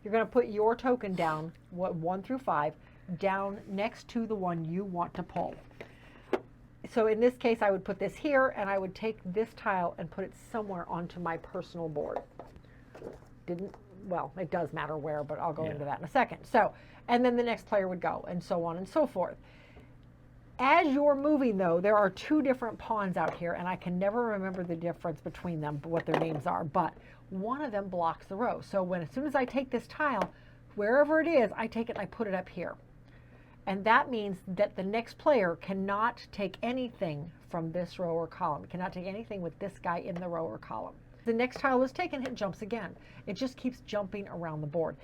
you're going to put your token down, 1 through 5, down next to the one you want to pull. So in this case, I would put this here, and I would take this tile and put it somewhere onto my personal board. Well, it does matter where, but I'll go into that in a second. So, and then the next player would go, and so on and so forth. As you're moving, though, there are 2 different pawns out here, and I can never remember the difference between them, what their names are, but one of them blocks the row. So as soon as I take this tile, wherever it is, I take it and I put it up here. And that means that the next player cannot take anything from this row or column, cannot take anything with this guy in the row or column. The next tile is taken, it jumps again. It just keeps jumping around the board.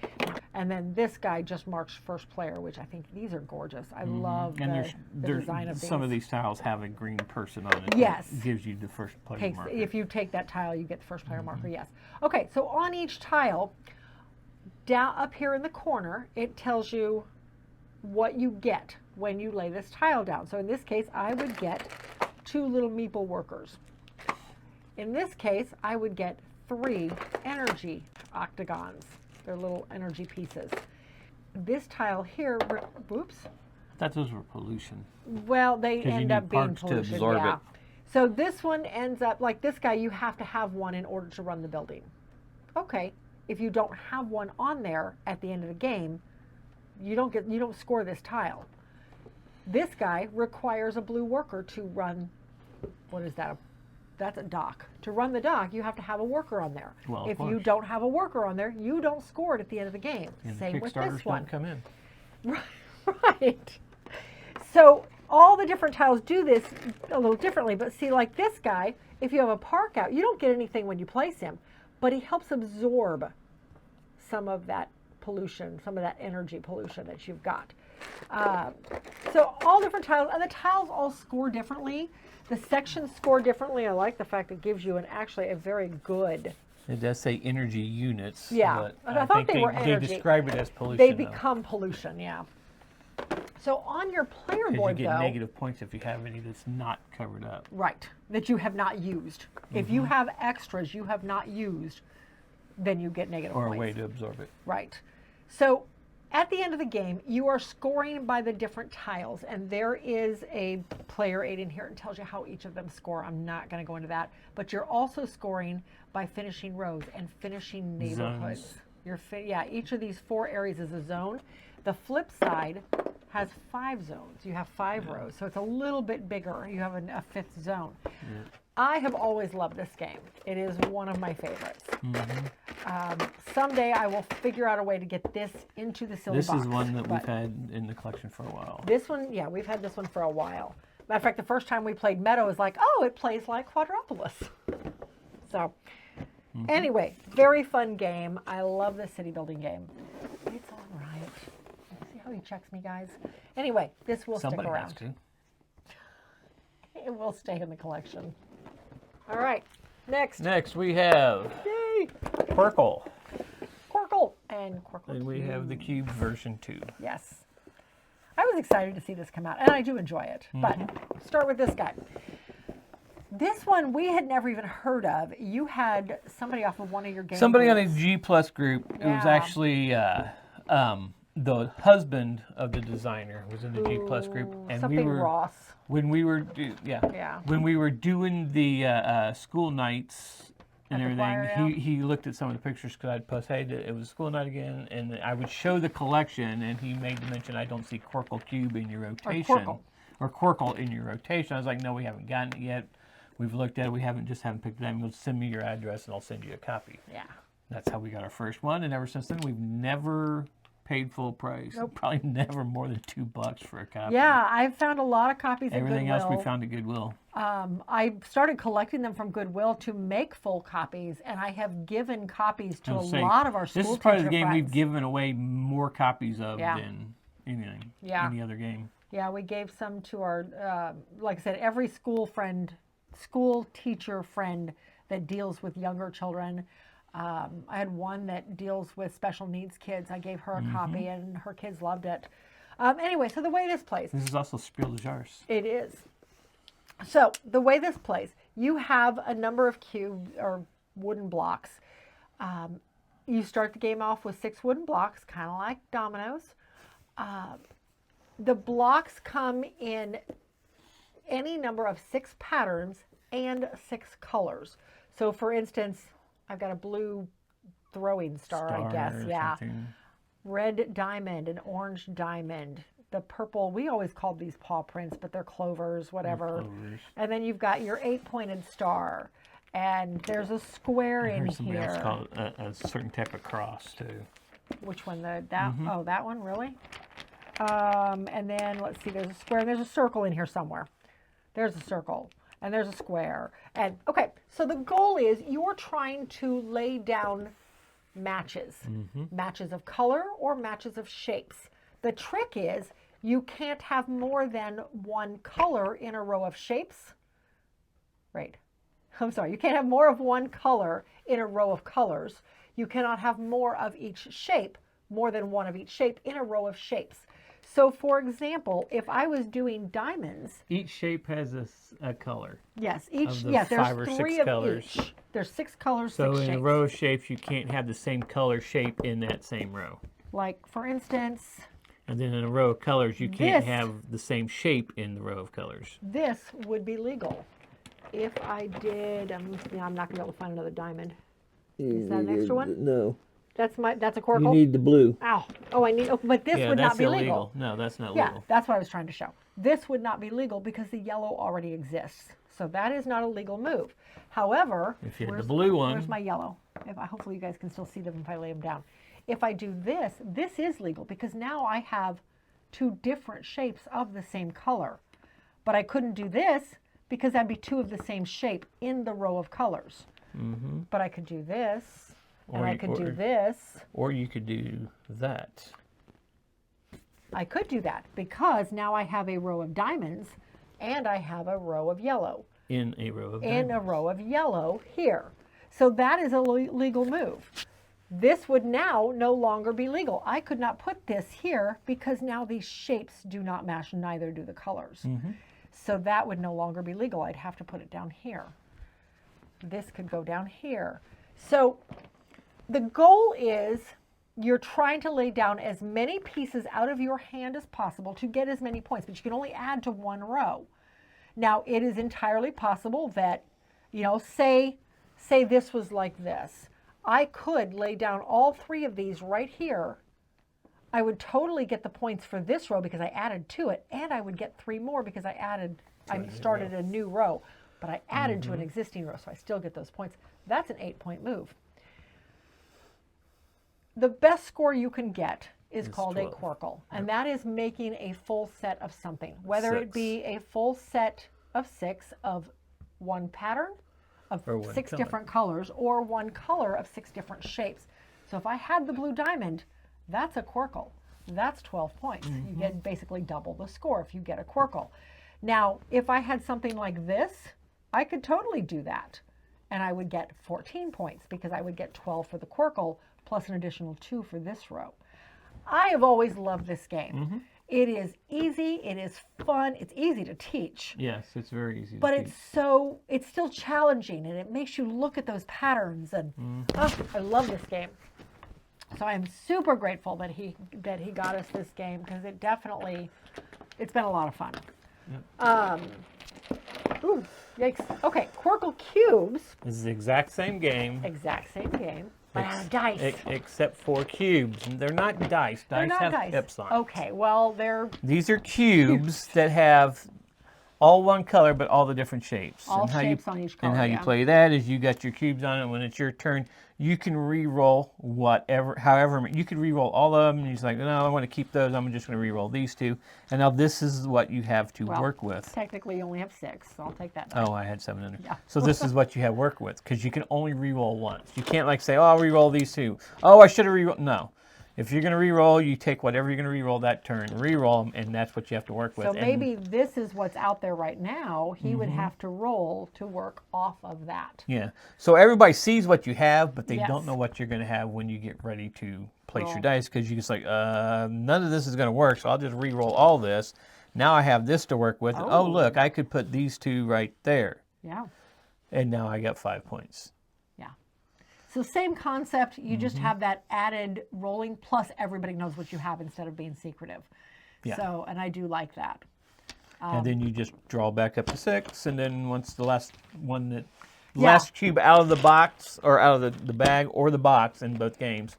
And then this guy just marks first player, which I think these are gorgeous. I love the design of these. Some of these tiles have a green person on it. Yes. That gives you the first player marker. If you take that tile, you get the first player marker, yes. Okay, so on each tile, down up here in the corner, it tells you what you get when you lay this tile down. So in this case, I would get 2 little Meeple workers. In this case, I would get 3 energy octagons. They're little energy pieces. This tile here, whoops. I thought those were pollution. Well, they end up being pollution, to absorb it. So this one ends up, like this guy, you have to have one in order to run the building. Okay, if you don't have one on there at the end of the game, you don't score this tile. This guy requires a blue worker to run, what is that? That's a dock. To run the dock, you have to have a worker on there. Well, if you don't have a worker on there, you don't score it at the end of the game. And Same with Kickstarters this one. don't come in. Right. So all the different tiles do this a little differently, but see, like this guy, if you have a park out, you don't get anything when you place him, but he helps absorb some of that pollution, some of that energy pollution that you've got. So all different tiles, and the tiles all score differently. The sections score differently. I like the fact it gives you actually a very good. It does say energy units. Yeah, but I thought they were They energy. describe it as pollution. They become pollution, yeah. So on your player Because board, you get though, negative points if you have any that's not covered up. right, that you have not used. If you have extras you have not used, then you get negative Or points. a way to absorb it. Right. So at the end of the game, you are scoring by the different tiles, and there is a player aid in here that tells you how each of them score. I'm not going to go into that, but you're also scoring by finishing rows and finishing neighborhoods. Each of these 4 areas is a zone. The flip side has 5 zones. You have 5 rows, so it's a little bit bigger. You have a 5th zone. I have always loved this game. It is one of my favorites. Someday I will figure out a way to get this into the silly box. This is one that we've had in the collection for a while. This one, yeah, we've had this one for a while. Matter of fact, the first time we played Meadow, it was like, oh, it plays like Quadropolis. So, anyway, very fun game. I love the city building game. It's all right. See how he checks me, guys? Anyway, this will Somebody stick around. has to. It will stay in the collection. All right, next. Next we have Yay! Qwirkle. Qwirkle and Qwirkle And we have the Cube version 2. Yes. I was excited to see this come out, and I do enjoy it. But start with this guy. This one we had never even heard of. You had somebody off of one of your games. Somebody on a G Plus group. It was Yeah. actually the husband of the designer was in the G Plus group, and Something we were Ross. when we were Yeah. when we were doing the school nights and At the everything. choir, He looked at some of the pictures because I'd post, hey, it was school night again, and I would show the collection, and he made the mention, I don't see Qwirkle Cube in your rotation. Or Qwirkle in your rotation. I was like, no, we haven't gotten it yet. We've looked at it. We haven't picked it up. You'll send me your address, and I'll send you a copy. Yeah. That's how we got our first one, and ever since then, we've never paid full price. Nope. Probably never more than $2 for a copy. Yeah, I've found a lot of copies at Everything Goodwill. else we found at Goodwill. I started collecting them from Goodwill to make full copies, and I have given copies to a lot of our school This is part of the teacher game we've friends. given away more copies of Yeah. than anything, Yeah. any other game. Yeah, we gave some to our, like I said, every school teacher friend that deals with younger children. I had one that deals with special needs kids. I gave her a copy, and her kids loved it. Anyway, so the way this plays. This is also Spiel des Jahres. It is. So the way this plays, you have a number of cubes or wooden blocks. You start the game off with 6 wooden blocks, kind of like dominoes. The blocks come in any number of 6 patterns and 6 colors. So for instance, I've got a blue throwing star, I guess. or Yeah. something. Red diamond, an orange diamond, the purple, we always called these paw prints, but they're clovers, whatever. Clovers. And then you've got your 8-pointed star. And there's a square I in heard somebody else here. call it a certain type of cross, too. Which one? Oh, that one, really? And then let's see, there's a square and there's a circle in here somewhere. There's a circle and there's a square. And okay, so the goal is you're trying to lay down matches, matches of color or matches of shapes. The trick is you can't have more than one color in a row of shapes. Right. I'm sorry, you can't have more of one color in a row of colors. You cannot have more of each shape, more than one of each shape in a row of shapes. So for example, if I was doing diamonds. Each shape has a color. Yes, Of the there's 5 or 3 6 of colors. each. There's 6 colors, So 6 in shapes. a row of shapes, you can't have the same color shape in that same row. Like for instance, And then in a row of colors, you can't This- have the same shape in the row of colors. this would be legal. If I did, I'm not going to be able to find another diamond. Is that an extra one? No. That's a You Qwirkle? need the blue. Ow. Oh, I need, but this Yeah, would that's not be illegal. legal. No, that's not Yeah, legal. that's what I was trying to show. This would not be legal because the yellow already exists. So that is not a legal move. However, If you had the where's- blue one- Where's my yellow? Hopefully you guys can still see them if I lay them down. If I do this, this is legal because now I have 2 different shapes of the same color. But I couldn't do this because that'd be 2 of the same shape in the row of colors. But I could do this, and I could do this. Or you could do that. I could do that because now I have a row of diamonds and I have a row of yellow. In a row of In a diamonds. row of yellow here. So that is a legal move. This would now no longer be legal. I could not put this here because now these shapes do not match, neither do the colors. So that would no longer be legal. I'd have to put it down here. This could go down here. So the goal is you're trying to lay down as many pieces out of your hand as possible to get as many points, but you can only add to one row. Now, it is entirely possible that, say this was like this. I could lay down all 3 of these right here. I would totally get the points for this row because I added to it, and I would get 3 more because I started a new row, but I added to an existing row, so I still get those points. That's an 8-point move. The best score you can get is called 12. a Qwirkle, and that is making a full set of something, whether it 6. be a full set of 6 of one pattern, of Or one 6 color. different colors, or one color of 6 different shapes. So if I had the blue diamond, that's a Qwirkle. That's 12 points. You get basically double the score if you get a Qwirkle. Now, if I had something like this, I could totally do that. And I would get 14 points because I would get 12 for the Qwirkle plus an additional 2 for this row. I have always loved this game. It is easy. It is fun. It's easy to teach. Yes, it's very easy. But to it's teach. it's still challenging, and it makes you look at those patterns. And oh, I love this game. So I'm super grateful that he got us this game, because it's been a lot of fun. Yep. Ooh, yikes. Okay, Qwirkle Cubes. This is the exact same game. Exact same game. But dice. Except for cubes. They're not dice. They're Dice not have dice. pips on. Okay, well, These are cubes that have all one color, but all the different shapes. All and how shapes you, on each color, And how you yeah. play that is you got your cubes on it. When it's your turn, you can re-roll however, you could re-roll all of them. And you're like, no, I want to keep those. I'm just going to re-roll these two. And now this is what you have to work with. Technically, you only have 6, so I'll take that. Oh, I had 7 in there. Yeah. So this is what you have to work with, because you can only re-roll once. You can't like say, oh, I'll re-roll these two. Oh, I should have re-rolled. No. If you're going to re-roll, you take whatever you're going to re-roll that turn, re-roll them, and that's what you have to work with. So maybe this is what's out there right now. He would have to roll to work off of that. Yeah. So everybody sees what you have, but they Yes. don't know what you're going to have when you get ready to place Roll. your dice, because you're just like, none of this is going to work, so I'll just re-roll all this. Now I have this to work with. Oh, look, I could put these two right there. Yeah. And now I got 5 points. Yeah. So same concept, you just have that added rolling, plus everybody knows what you have instead of being secretive. Yeah. So, and I do like that. And then you just draw back up to 6, and then once the last last cube out of the box, or out of the bag or the box in both games,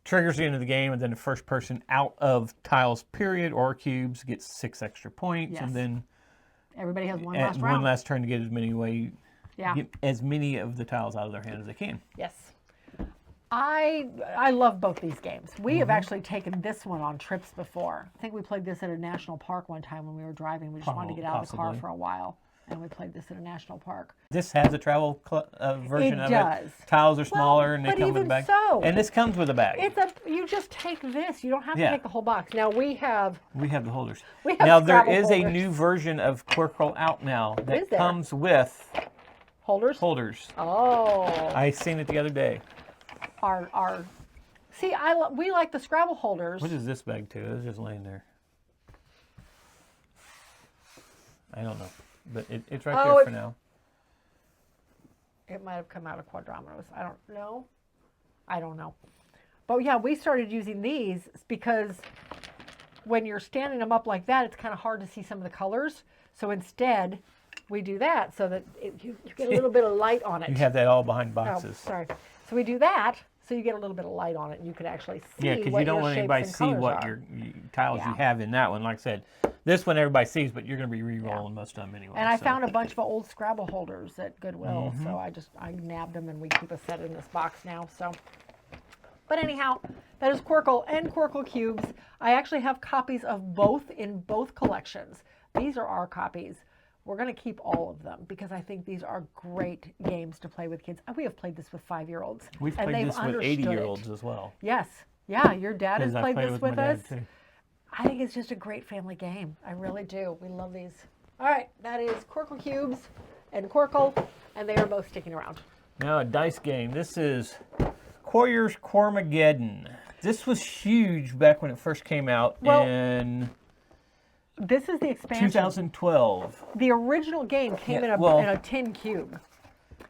triggers the end of the game, and then the first person out of tiles, period, or cubes gets 6 extra points, Yes. and then Everybody has one at last round. one last turn to get Yeah. get as many of the tiles out of their hand as they can. Yes. I love both these games. We have actually taken this one on trips before. I think we played this at a national park one time when we were driving. We just wanted to get out of the car Possibly. for a while, and we played this at a national park. This has a travel version of does. it. Tiles are smaller, and they but come with a even bag. so, And this comes with a bag. you just take this. You don't have to Yeah. take the whole box. Now we have We have the holders. We have now there Scrabble is a holders. new version of Qwirkle out now Is that there? comes with holders. holders. Oh, I seen it the other day. our. See, we like the Scrabble holders. What is this bag too? It's just laying there. I don't know, but it's right there for now. It might have come out of Quad-ominoes. I don't know. But yeah, we started using these because when you're standing them up like that, it's kind of hard to see some of the colors. So instead, we do that so that you get a little bit of light on it. You have that all behind Oh, boxes. sorry. So we do that so you get a little bit of light on it, and you can actually see Yeah, because what you don't your want shapes anybody and to see colors what are. your tiles you Yeah. have in that one. Like I said, this one everybody sees, but you're going to be re-rolling most of them anyway. And I so. found a bunch of old Scrabble holders at Goodwill, so I nabbed them, and we keep a set in this box now. So, but anyhow, that is Qwirkle and Qwirkle Cubes. I actually have copies of both in both collections. These are our copies. We're going to keep all of them because I think these are great games to play with kids. We have played this with 5-year-olds. We've and played they've this with understood 80-year-olds it. as well. Yes. Yeah, your dad has 'Cause I played played this with with my us. dad, too. I think it's just a great family game. I really do. We love these. All right, that is Qwirkle Cubes and Qwirkle, and they are both sticking around. Now a dice game. This is Quarriors Quarmageddon. This was huge back when it first came out in This is the expansion. 2012. The original game came Yeah, in well- a tin cube.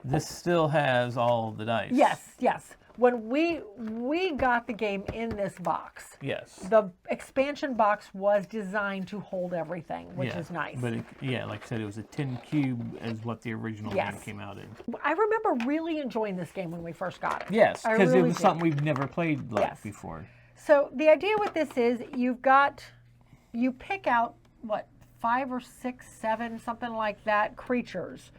This still has all the dice. Yes, yes. When we got the game in this box, Yes. the expansion box was designed to hold everything, which Yeah, is nice. But like I said, it was a tin cube as what the original game Yes. came out in. I remember really enjoying this game when we first got it. Yes, I because it really was did. something we've never played like Yes. before. So the idea with this is you pick out, 5 or 6, 7, something like that, creatures.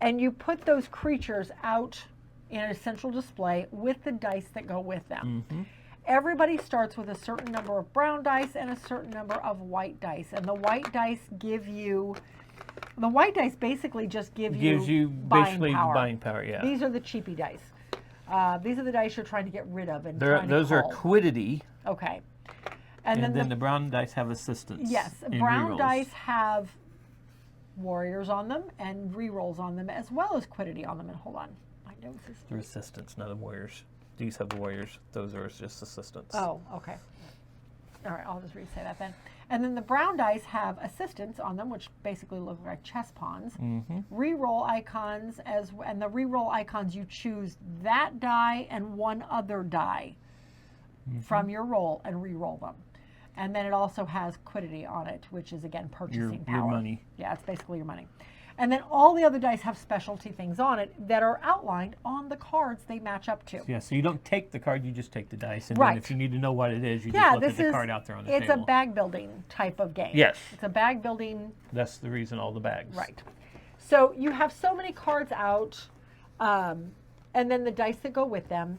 And you put those creatures out in a central display with the dice that go with them. Mm-hmm. Everybody starts with a certain number of brown dice and a certain number of white dice. And the white dice basically just Gives you basically buying power, yeah. These are the cheapy dice. These are the dice you're trying to get rid of and Those are call. quiddity, Okay. and then the brown dice have assistance. Yes, and brown rerolls. dice have warriors on them and rerolls on them, as well as quiddity on them. And hold on, my nose is. They're assistants, not the warriors. These have the warriors. Those are just assistants. Oh, okay. All right, I'll just re-say that then. And then the brown dice have assistants on them, which basically look like chess pawns. Re-roll icons, and the re-roll icons, you choose that die and one other die from your roll and re-roll them. And then it also has quiddity on it, which is, again, purchasing power. Your money. Yeah, it's basically your money. And then all the other dice have specialty things on it that are outlined on the cards they match up to. Yeah, so you don't take the card, you just take the dice. And Right. then if you need to know what it is, you just look at the card out there on the table. It's a bag building type of game. Yes. It's a bag building. That's the reason all the bags. Right. So you have so many cards out, and then the dice that go with them.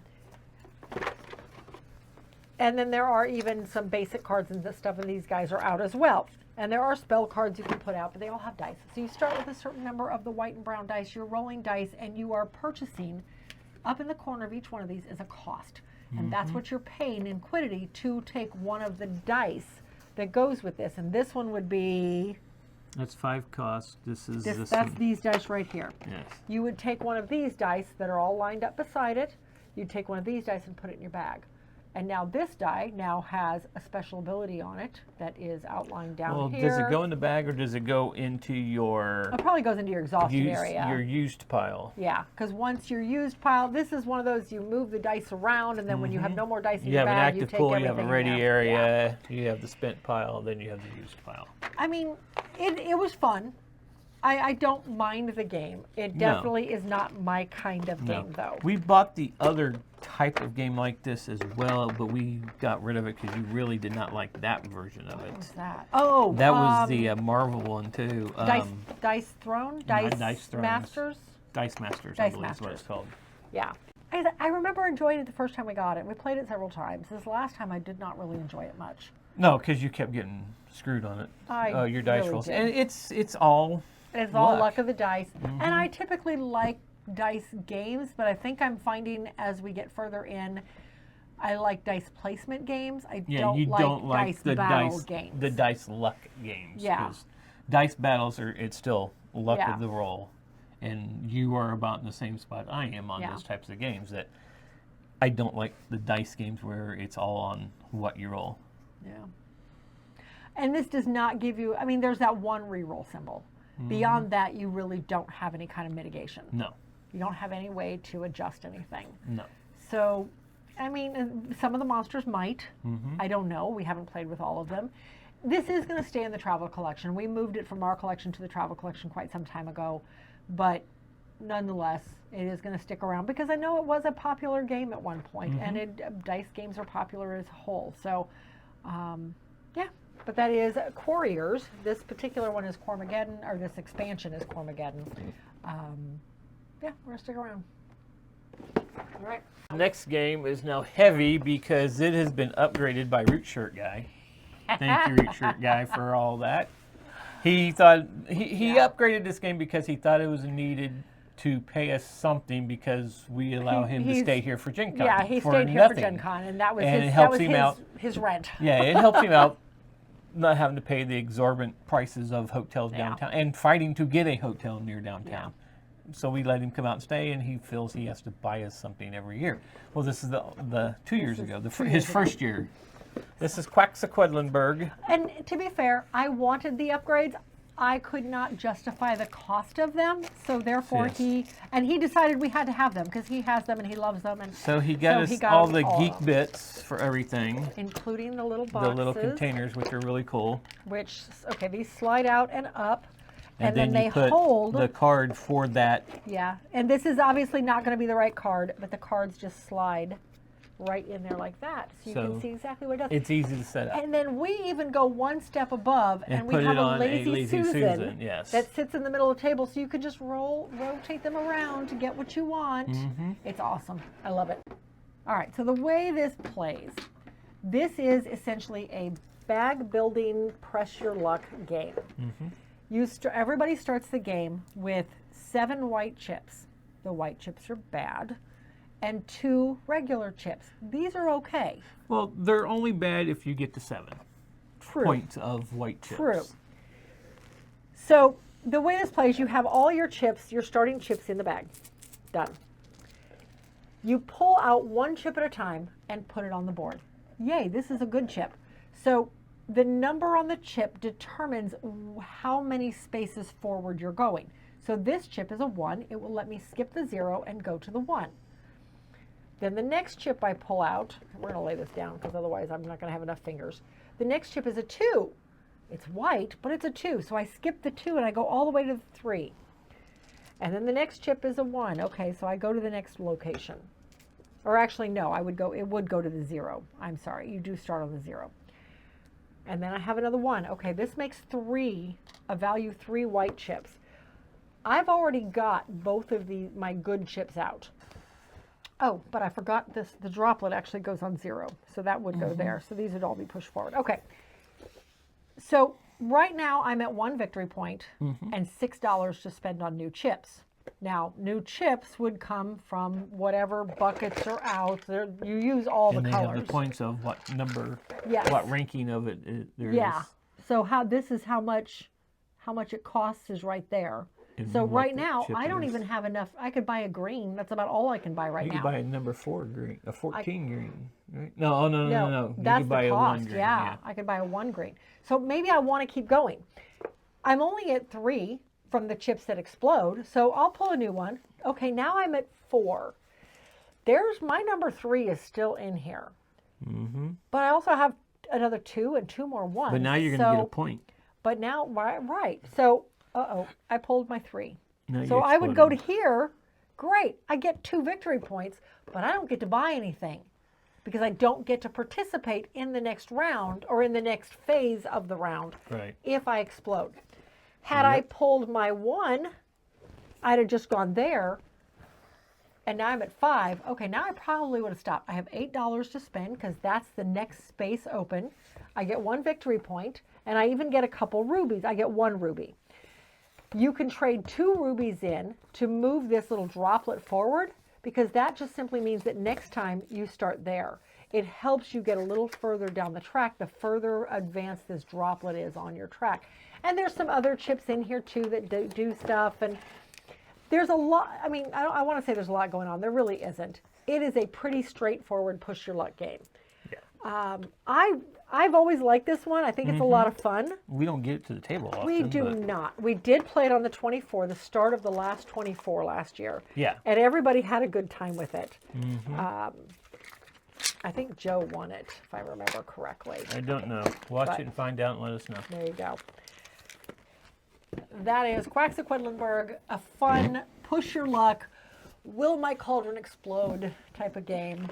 And then there are even some basic cards and stuff, and these guys are out as well. And there are spell cards you can put out, but they all have dice. So you start with a certain number of the white and brown dice. You're rolling dice, and you are purchasing, up in the corner of each one of these is a cost. And that's what you're paying in quiddity to take one of the dice that goes with this. And this one would be... That's 5 costs. This that's these dice right here. Yes. You would take one of these dice that are all lined up beside it. You'd take one of these dice and put it in your bag. And now this die now has a special ability on it that is outlined down here. Does it go in the bag or does it go into your It probably goes into your exhausted area. your used pile? Yeah, because once your used pile, this is one of those you move the dice around, and then when you have no more dice in your bag, you have an active take pool, you everything have a ready in there. area, you have the spent pile, then you have the used pile. I mean, it was fun. I don't mind the game. It definitely is not my kind of game, though. We bought the other type of game like this as well, but we got rid of it because you really did not like that version of it. What was that? Oh, that was the Marvel one too. Dice Throne? Dice Thrones. Masters? Dice Masters, Dice I believe is what it's called. Yeah. I remember enjoying it the first time we got it. We played it several times. This last time I did not really enjoy it much. No, because you kept getting screwed on it. Your dice really rolls. did. And it's all It's all luck of the dice. And I typically like dice games, but I think I'm finding as we get further in, I like dice placement games. I don't like dice battle games. The dice luck games. Yeah. 'Cause dice battles it's still luck Yeah. of the roll. And you are about in the same spot I am on those types of games, that I don't like the dice games where it's all on what you roll. Yeah. And this does not give you, I mean, there's that one reroll symbol. Beyond that, you really don't have any kind of mitigation. No. You don't have any way to adjust anything. No. So, I mean, some of the monsters might. I don't know. We haven't played with all of them. This is going to stay in the travel collection. We moved it from our collection to the travel collection quite some time ago. But nonetheless, it is going to stick around because I know it was a popular game at one point, and dice games are popular as a whole. So, yeah. But that is Quarriors. This particular one is Quarmageddon, or this expansion is Quarmageddon. Yeah, we're going to stick around. All right. Next game is now heavy because it has been upgraded by Root Shirt Guy. Thank you, Root Shirt Guy, for all that. He thought he upgraded this game because he thought it was needed to pay us something because we allow him to stay here for Gen Con. Yeah, he stayed here for Gen Con, and that was his rent. Yeah, it helps him out not having to pay the exorbitant prices of hotels downtown and fighting to get a hotel near downtown. So we let him come out and stay, and he feels he has to buy us something every year. Well, this is the 2 years ago, his first year. This is Quacks of Quedlinburg. And to be fair, I wanted the upgrades. I could not justify the cost of them, so therefore he decided we had to have them because he has them and he loves them. And so he got us all the geek bits for everything, including the little boxes, the little containers, which are really cool. Which these slide out and up, and then they put hold the card for that. Yeah, and this is obviously not going to be the right card, but the cards just slide right in there like that, so you can see exactly what it does. It's easy to set up. And then we even go one step above, and we have a lazy Susan that sits in the middle of the table, so you can just rotate them around to get what you want. It's awesome. I love it. All right, so the way this plays, this is essentially a bag building press your luck game. Everybody starts the game with 7 white chips. The white chips are bad. And 2 regular chips. These are okay. Well, they're only bad if you get to 7 points of white chips. True. So the way this plays, you have all your chips, your starting chips in the bag. Done. You pull out 1 chip at a time and put it on the board. Yay, this is a good chip. So the number on the chip determines how many spaces forward you're going. So this chip is a 1. It will let me skip the 0 and go to the 1. Then the next chip I pull out, we're going to lay this down because otherwise I'm not going to have enough fingers. The next chip is a 2. It's white, but it's a 2. So I skip the 2 and I go all the way to the 3. And then the next chip is a 1. Okay, so I go to the next location. Or actually, no, it would go to the 0. I'm sorry, you do start on the 0. And then I have another 1. Okay, this makes 3, a value 3 white chips. I've already got both of my good chips out. Oh, but I forgot this, the droplet actually goes on 0. So that would go there. So these would all be pushed forward. Okay. So right now I'm at 1 victory point and $6 to spend on new chips. Now, new chips would come from whatever buckets are out. You use all the colors. And they have the points of what number, yes. what ranking of it there yeah. is. So this is how much it costs is right there. And so what right the now, chip I don't is. even have enough. I could buy a green. That's about all I can buy right You now. could buy a number 4 green, a 14 green, right? No, oh, no. You That's could buy the a cost. 1 green. Yeah, I could buy a 1 green. So maybe I want to keep going. I'm only at 3 from the chips that explode, so I'll pull a new one. Okay, now I'm at 4. There's my number 3 is still in here. But I also have another 2 and 2 more 1s. But now you're going to get a point. But now, right. So, I pulled my 3. Now So you I would go to exploded. here. Great, I get 2 victory points, but I don't get to buy anything because I don't get to participate in the next round or in the next phase of the round Right. if I explode. Had I pulled my 1, I'd have just gone there, and now I'm at 5. Okay, now I probably would have stopped. I have $8 to spend because that's the next space open. I get 1 victory point, and I even get a couple rubies. I get 1 ruby. You can trade 2 rubies in to move this little droplet forward because that just simply means that next time you start there. It helps you get a little further down the track the further advanced this droplet is on your track. And there's some other chips in here too that do stuff. And there's a lot, I mean, I want to say there's a lot going on. There really isn't. It is a pretty straightforward push your luck game. Yeah. I've always liked this one. I think it's a lot of fun. We don't get it to the table often. We do not. We did play it on the 24, the start of the last 24 last year. Yeah. And everybody had a good time with it. I think Joe won it, if I remember correctly. I don't know. Watch it and find out and let us know. There you go. That is Quacks of Quedlinburg, a fun, push your luck, will my cauldron explode type of game.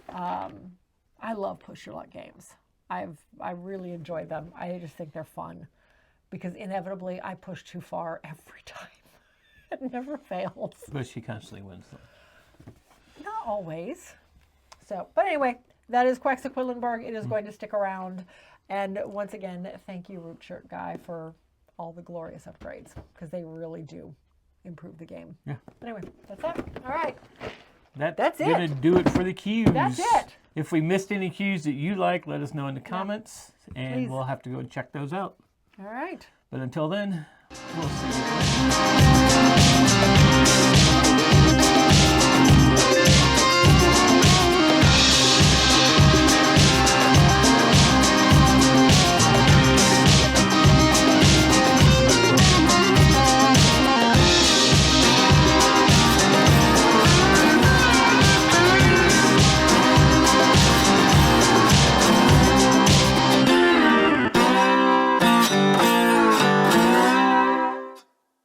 I love push your luck games. I really enjoy them. I just think they're fun because inevitably I push too far every time. It never fails. But she constantly wins them. Not always. So, but anyway, that is Quacks of Quedlinburg. It is going to stick around. And once again, thank you, Root Shirt Guy, for all the glorious upgrades because they really do improve the game. Yeah. But anyway, that's it. All right. That's gonna do it for the cues. That's it. If we missed any cues that you like, let us know in the comments, and Please. we'll have to go and check those out. All right. But until then, we'll see you.